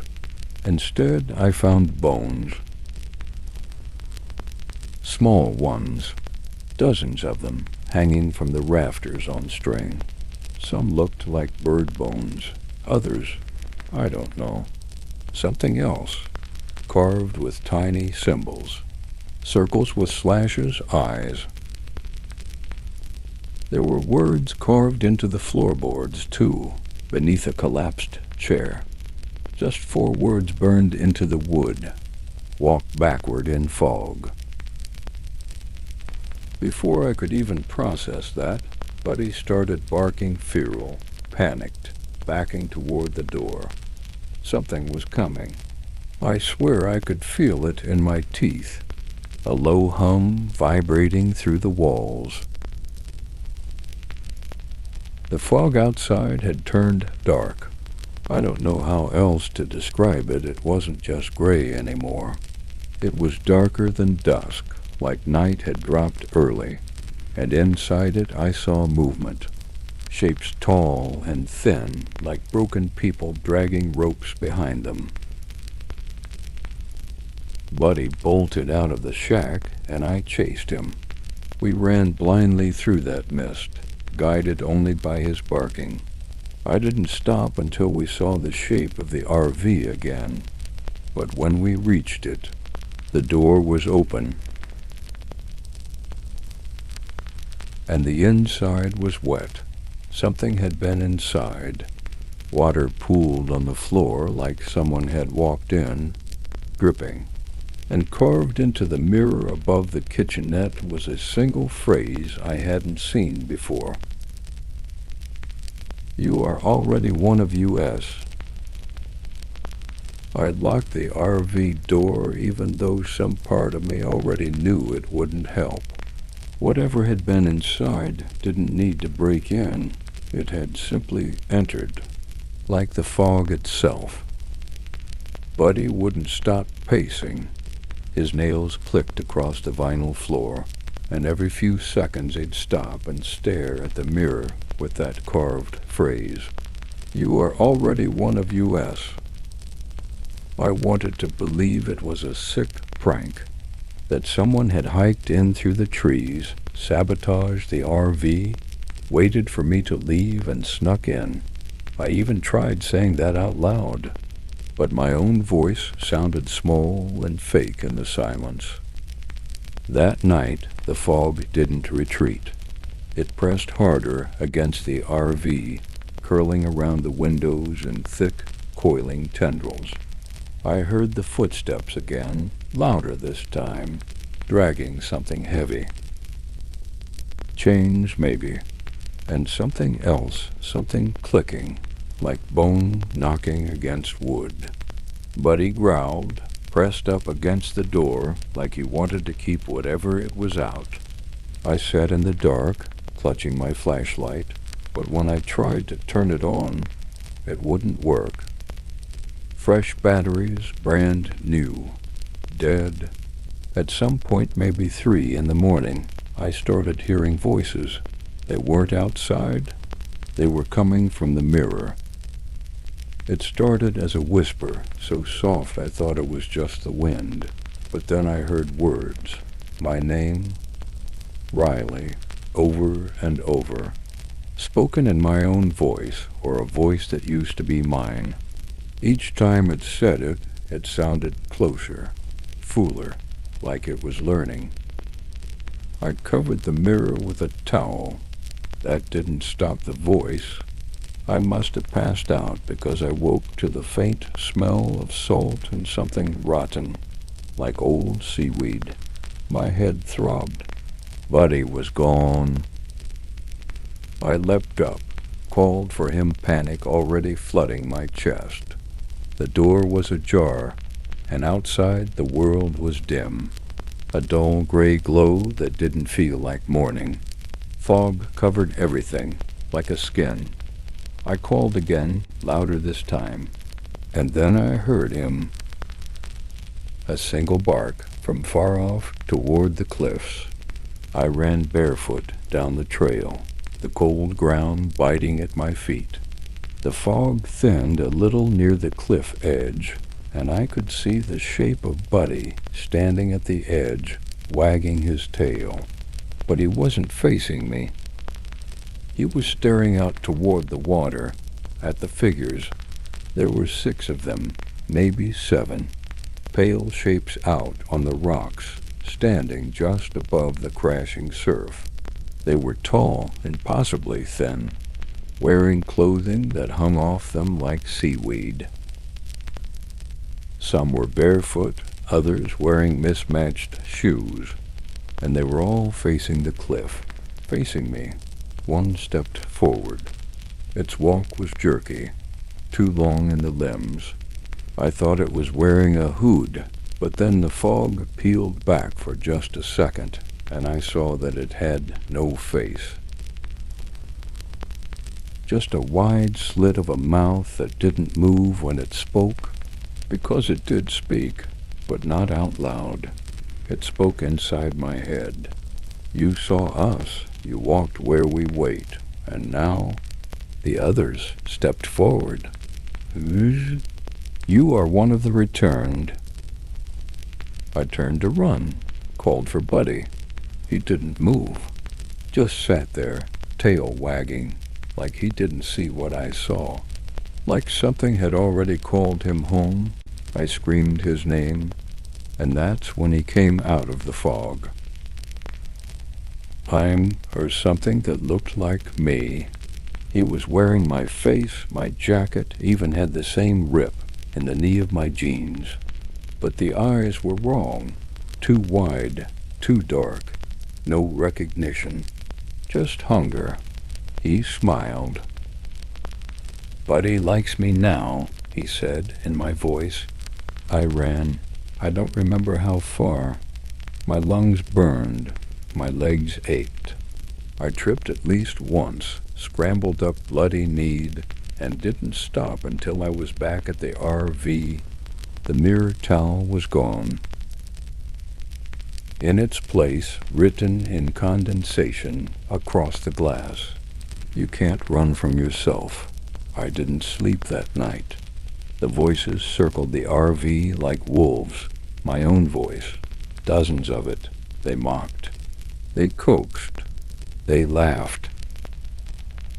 Instead, I found bones. Small ones, dozens of them, hanging from the rafters on string. Some looked like bird bones, others, I don't know, something else, carved with tiny symbols, circles with slashes, eyes. There were words carved into the floorboards, too, beneath a collapsed chair. Just 4 words burned into the wood. Walk backward in fog. Before I could even process that, Buddy started barking feral, panicked, backing toward the door. Something was coming. I swear I could feel it in my teeth, a low hum vibrating through the walls. The fog outside had turned dark. I don't know how else to describe it. It wasn't just gray anymore. It was darker than dusk, like night had dropped early, and inside it I saw movement, shapes tall and thin, like broken people dragging ropes behind them. Buddy bolted out of the shack, and I chased him. We ran blindly through that mist, guided only by his barking. I didn't stop until we saw the shape of the RV again, but when we reached it, the door was open, and the inside was wet. Something had been inside. Water pooled on the floor like someone had walked in, dripping. And carved into the mirror above the kitchenette was a single phrase I hadn't seen before. You are already one of us. I'd locked the RV door even though some part of me already knew it wouldn't help. Whatever had been inside didn't need to break in. It had simply entered, like the fog itself. Buddy wouldn't stop pacing. His nails clicked across the vinyl floor, and every few seconds he'd stop and stare at the mirror with that carved phrase. You are already one of us. I wanted to believe it was a sick prank, that someone had hiked in through the trees, sabotaged the RV, waited for me to leave, and snuck in. I even tried saying that out loud, but my own voice sounded small and fake in the silence. That night, the fog didn't retreat. It pressed harder against the RV, curling around the windows in thick, coiling tendrils. I heard the footsteps again, louder this time, dragging something heavy. chains maybe, and something else, something clicking, like bone knocking against wood. Buddy growled, pressed up against the door like he wanted to keep whatever it was out. I sat in the dark, clutching my flashlight, but when I tried to turn it on, it wouldn't work. Fresh batteries, brand new, dead. At some point, maybe 3 in the morning, I started hearing voices. They weren't outside. They were coming from the mirror. It started as a whisper, so soft I thought it was just the wind. But then I heard words. My name, Riley, over and over. Spoken in my own voice, or a voice that used to be mine. Each time it said it, it sounded closer, fuller, like it was learning. I covered the mirror with a towel. That didn't stop the voice. I must have passed out because I woke to the faint smell of salt and something rotten, like old seaweed. My head throbbed. Buddy was gone. I leapt up, called for him, panic already flooding my chest. The door was ajar, and outside the world was dim. A dull gray glow that didn't feel like morning. Fog covered everything, like a skin. I called again, louder this time, and then I heard him. A single bark from far off toward the cliffs. I ran barefoot down the trail, the cold ground biting at my feet. The fog thinned a little near the cliff edge, and I could see the shape of Buddy standing at the edge, wagging his tail. But he wasn't facing me. He was staring out toward the water, at the figures. There were 6 of them, maybe 7, pale shapes out on the rocks, standing just above the crashing surf. They were tall and possibly thin, wearing clothing that hung off them like seaweed. Some were barefoot, others wearing mismatched shoes, and they were all facing the cliff, facing me. One stepped forward. Its walk was jerky, too long in the limbs. I thought it was wearing a hood, but then the fog peeled back for just a second, and I saw that it had no face. Just a wide slit of a mouth that didn't move when it spoke, because it did speak, but not out loud. It spoke inside my head. You saw us, you walked where we wait, and now the others stepped forward. You are one of the returned. I turned to run, called for Buddy. He didn't move, just sat there, tail wagging, like he didn't see what I saw. Like something had already called him home. I screamed his name, and that's when he came out of the fog. Or something that looked like me. He was wearing my face, my jacket, even had the same rip in the knee of my jeans. But the eyes were wrong, too wide, too dark, no recognition, just hunger. He smiled. Buddy likes me now, he said in my voice. I ran. I don't remember how far. My lungs burned. My legs ached. I tripped at least once, scrambled up bloody-kneed, and didn't stop until I was back at the RV. The mirror towel was gone. In its place, written in condensation across the glass, you can't run from yourself. I didn't sleep that night. The voices circled the RV like wolves. My own voice, dozens of it. They mocked. They coaxed. They laughed.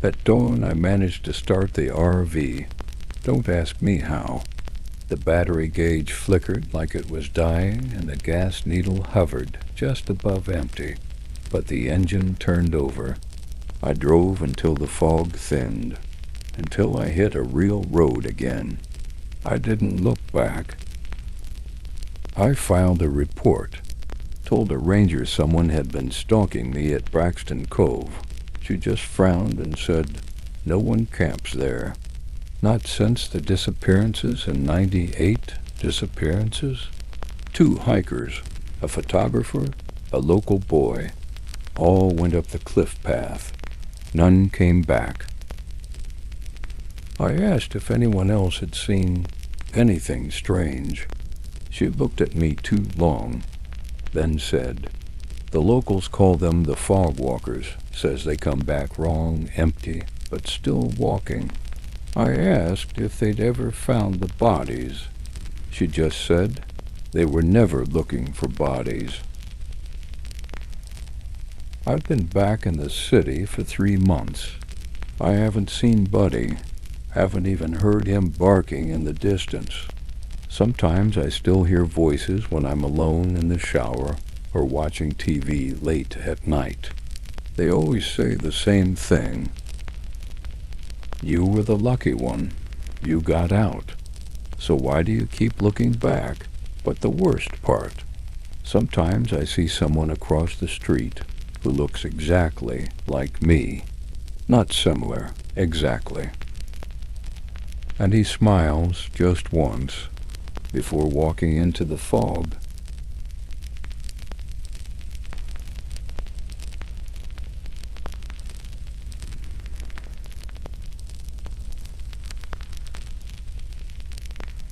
At dawn, I managed to start the RV. Don't ask me how. The battery gauge flickered like it was dying, and the gas needle hovered just above empty. But the engine turned over. I drove until the fog thinned, until I hit a real road again. I didn't look back. I filed a report. Told a ranger someone had been stalking me at Braxton Cove. She just frowned and said, "No one camps there." Not since the disappearances in '98 disappearances? 2 hikers, a photographer, a local boy, all went up the cliff path. None came back. I asked if anyone else had seen anything strange. She looked at me too long, then said, "The locals call them the fog walkers, says they come back wrong, empty, but still walking." I asked if they'd ever found the bodies. She just said they were never looking for bodies. I've been back in the city for 3 months. I haven't seen Buddy, haven't even heard him barking in the distance. Sometimes I still hear voices when I'm alone in the shower or watching TV late at night. They always say the same thing. "You were the lucky one. You got out. So why do you keep looking back?" But the worst part, sometimes I see someone across the street who looks exactly like me. Not similar, exactly. And he smiles just once before walking into the fog.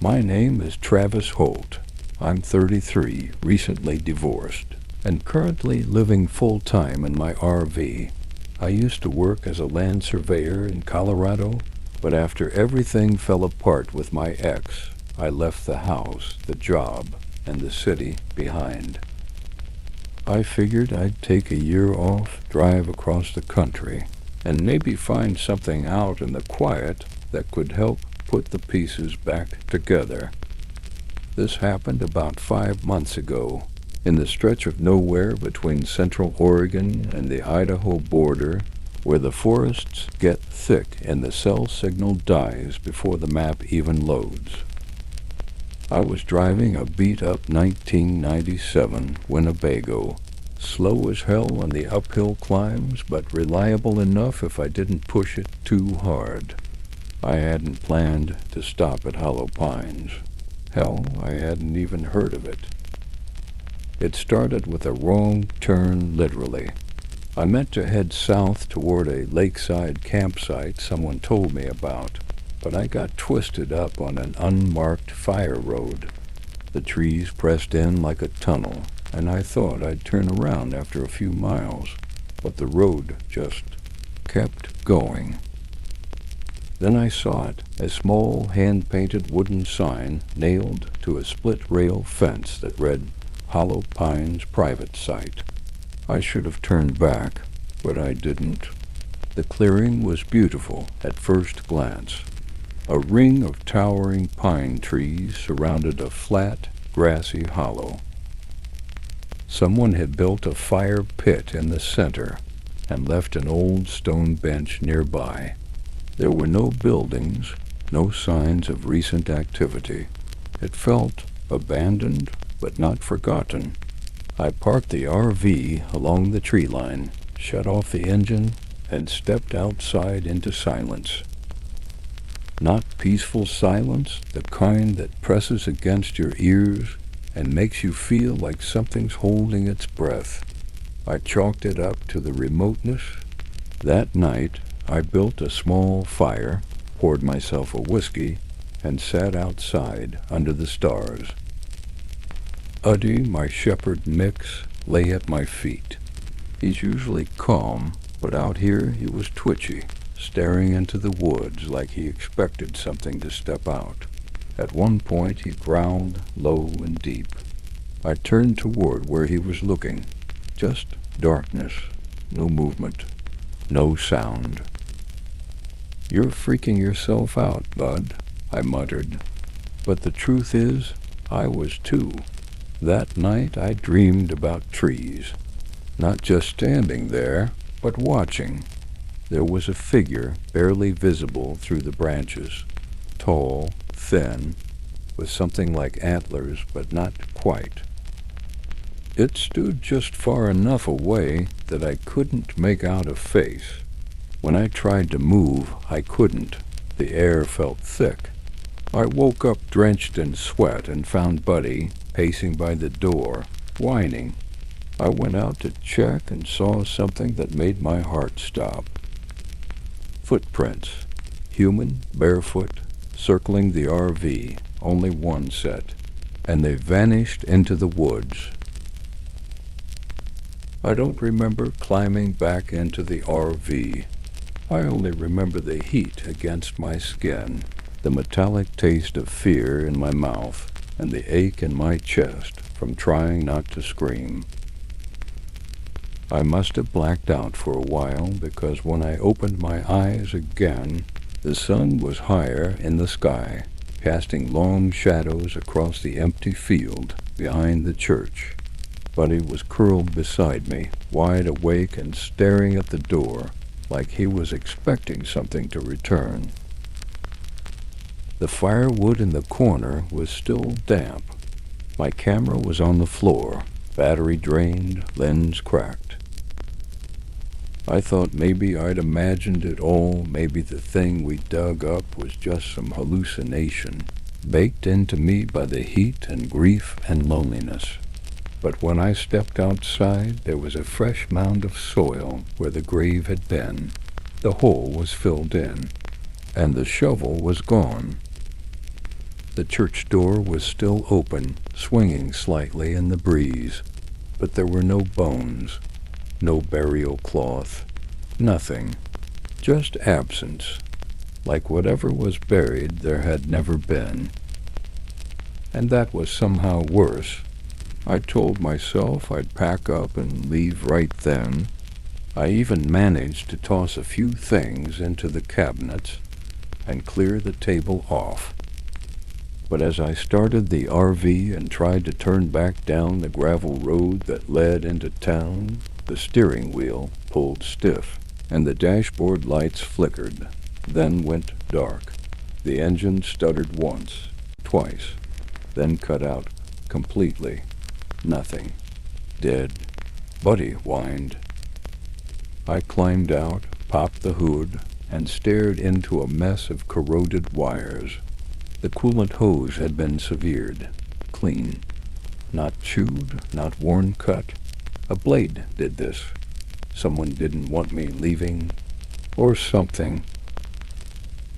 My name is Travis Holt. I'm 33, recently divorced, and currently living full-time in my RV. I used to work as a land surveyor in Colorado, but after everything fell apart with my ex, I left the house, the job, and the city behind. I figured I'd take a year off, drive across the country, and maybe find something out in the quiet that could help put the pieces back together. This happened about 5 months ago, in the stretch of nowhere between central Oregon and the Idaho border, where the forests get thick and the cell signal dies before the map even loads. I was driving a beat-up 1997 Winnebago, slow as hell on the uphill climbs, but reliable enough if I didn't push it too hard. I hadn't planned to stop at Hollow Pines. Hell, I hadn't even heard of it. It started with a wrong turn, literally. I meant to head south toward a lakeside campsite someone told me about, but I got twisted up on an unmarked fire road. The trees pressed in like a tunnel, and I thought I'd turn around after a few miles, but the road just kept going. Then I saw it, a small hand-painted wooden sign nailed to a split-rail fence that read, "Hollow Pines Private Site." I should have turned back, but I didn't. The clearing was beautiful at first glance. A ring of towering pine trees surrounded a flat, grassy hollow. Someone had built a fire pit in the center and left an old stone bench nearby. There were no buildings, no signs of recent activity. It felt abandoned, but not forgotten. I parked the RV along the tree line, shut off the engine, and stepped outside into silence. Not peaceful silence, the kind that presses against your ears and makes you feel like something's holding its breath. I chalked it up to the remoteness. That night, I built a small fire, poured myself a whiskey, and sat outside under the stars. Uddy, my shepherd mix, lay at my feet. He's usually calm, but out here he was twitchy, staring into the woods like he expected something to step out. At one point he growled low and deep. I turned toward where he was looking. Just darkness, no movement, no sound. "You're freaking yourself out, bud," I muttered. But the truth is, I was too. That night I dreamed about trees. Not just standing there, but watching. There was a figure barely visible through the branches. Tall, thin, with something like antlers, but not quite. It stood just far enough away that I couldn't make out a face. When I tried to move, I couldn't. The air felt thick. I woke up drenched in sweat and found Buddy pacing by the door, whining. I went out to check and saw something that made my heart stop. Footprints, human, barefoot, circling the RV, only one set, and they vanished into the woods. I don't remember climbing back into the RV. I only remember the heat against my skin, the metallic taste of fear in my mouth, and the ache in my chest from trying not to scream. I must have blacked out for a while because when I opened my eyes again, the sun was higher in the sky, casting long shadows across the empty field behind the church. Buddy was curled beside me, wide awake and staring at the door like he was expecting something to return. The firewood in the corner was still damp. My camera was on the floor, battery drained, lens cracked. I thought maybe I'd imagined it all, maybe the thing we dug up was just some hallucination, baked into me by the heat and grief and loneliness. But when I stepped outside, there was a fresh mound of soil where the grave had been. The hole was filled in, and the shovel was gone. The church door was still open, swinging slightly in the breeze, but there were no bones, no burial cloth, nothing, just absence, like whatever was buried there had never been. And that was somehow worse. I told myself I'd pack up and leave right then. I even managed to toss a few things into the cabinets and clear the table off. But as I started the RV and tried to turn back down the gravel road that led into town, the steering wheel pulled stiff, and the dashboard lights flickered, then went dark. The engine stuttered once, twice, then cut out completely. Nothing. Dead. Buddy whined. I climbed out, popped the hood, and stared into a mess of corroded wires. The coolant hose had been severed, clean. Not chewed, not worn cut. A blade did this. Someone didn't want me leaving, or something.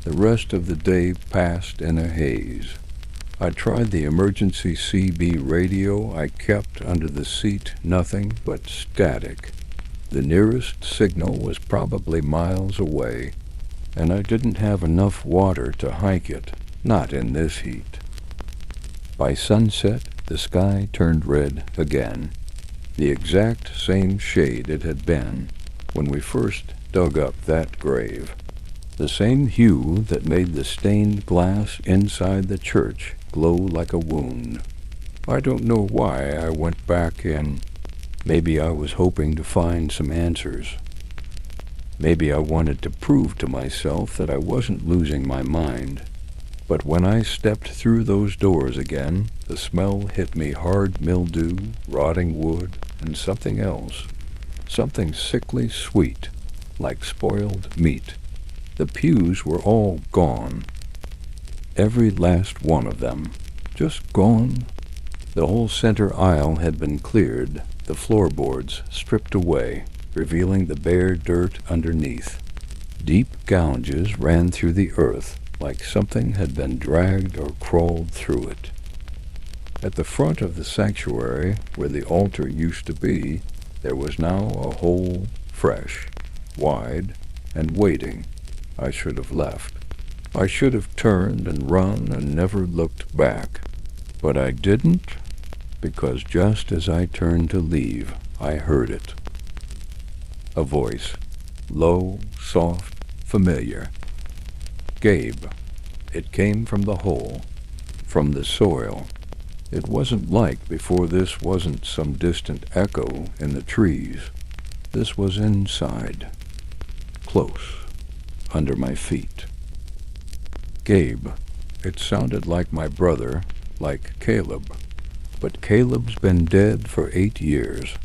The rest of the day passed in a haze. I tried the emergency CB radio I kept under the seat, nothing but static. The nearest signal was probably miles away, and I didn't have enough water to hike it, not in this heat. By sunset, the sky turned red again, the exact same shade it had been when we first dug up that grave. The same hue that made the stained glass inside the church glow like a wound. I don't know why I went back in. Maybe I was hoping to find some answers. Maybe I wanted to prove to myself that I wasn't losing my mind. But when I stepped through those doors again, the smell hit me hard mildew, rotting wood, and something else. Something sickly sweet, like spoiled meat. The pews were all gone. Every last one of them. Just gone. The whole center aisle had been cleared, the floorboards stripped away, revealing the bare dirt underneath. Deep gouges ran through the earth, like something had been dragged or crawled through it. At the front of the sanctuary, where the altar used to be, there was now a hole fresh, wide, and waiting. I should have left. I should have turned and run and never looked back. But I didn't, because just as I turned to leave, I heard it. A voice, low, soft, familiar. Gabe. It came from the hole, from the soil. It wasn't like before. This wasn't some distant echo in the trees. This was inside, close, under my feet. Gabe. It sounded like my brother, like Caleb, But Caleb's been dead for 8 years.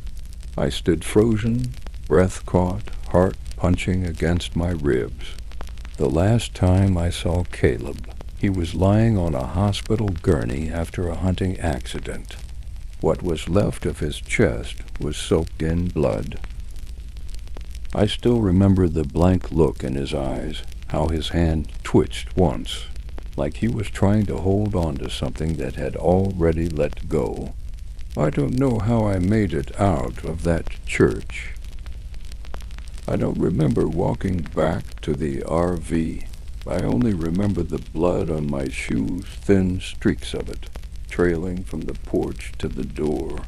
I stood frozen, breath caught, heart punching against my ribs. The last time I saw Caleb, he was lying on a hospital gurney after a hunting accident. What was left of his chest was soaked in blood. I still remember the blank look in his eyes, how his hand twitched once, like he was trying to hold on to something that had already let go. I don't know how I made it out of that church. I don't remember walking back to the RV. I only remember the blood on my shoes, thin streaks of it, trailing from the porch to the door,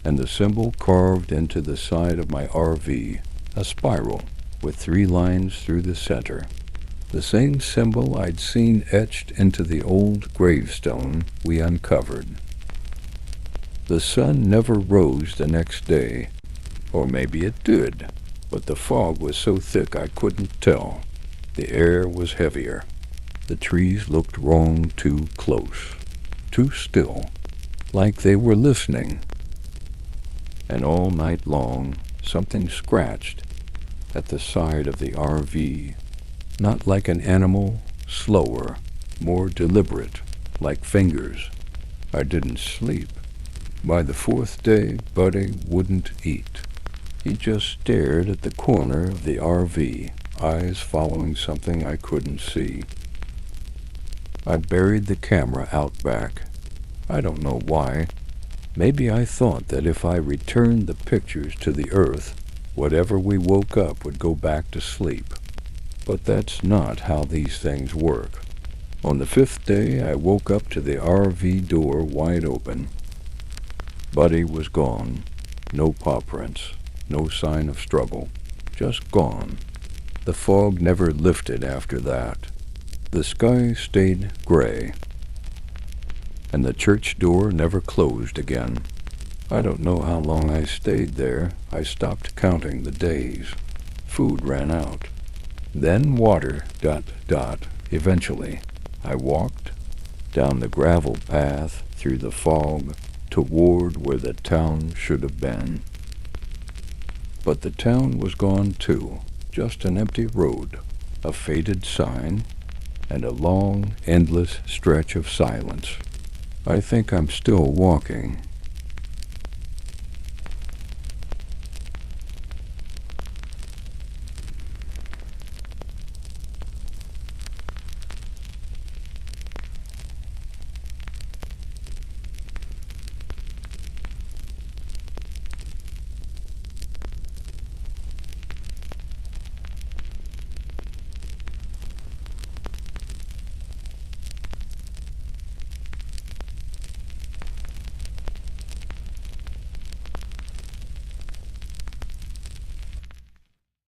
and the symbol carved into the side of my RV, a spiral with 3 lines through the center. The same symbol I'd seen etched into the old gravestone we uncovered. The sun never rose the next day, or maybe it did, but the fog was so thick I couldn't tell. The air was heavier. The trees looked wrong, too close, too still, like they were listening. And all night long, something scratched at the side of the RV, not like an animal, slower, more deliberate, like fingers. I didn't sleep. By the 4th day, Buddy wouldn't eat. He just stared at the corner of the RV, eyes following something I couldn't see. I buried the camera out back. I don't know why. Maybe I thought that if I returned the pictures to the earth, whatever we woke up would go back to sleep. But that's not how these things work. On the 5th day, I woke up to the RV door wide open. Buddy was gone. No paw prints. No sign of struggle. Just gone. The fog never lifted after that. The sky stayed gray. And the church door never closed again. I don't know how long I stayed there. I stopped counting the days. Food ran out. Then water, ... Eventually, I walked down the gravel path through the fog toward where the town should have been. But the town was gone too, just an empty road, a faded sign, and a long, endless stretch of silence. I think I'm still walking,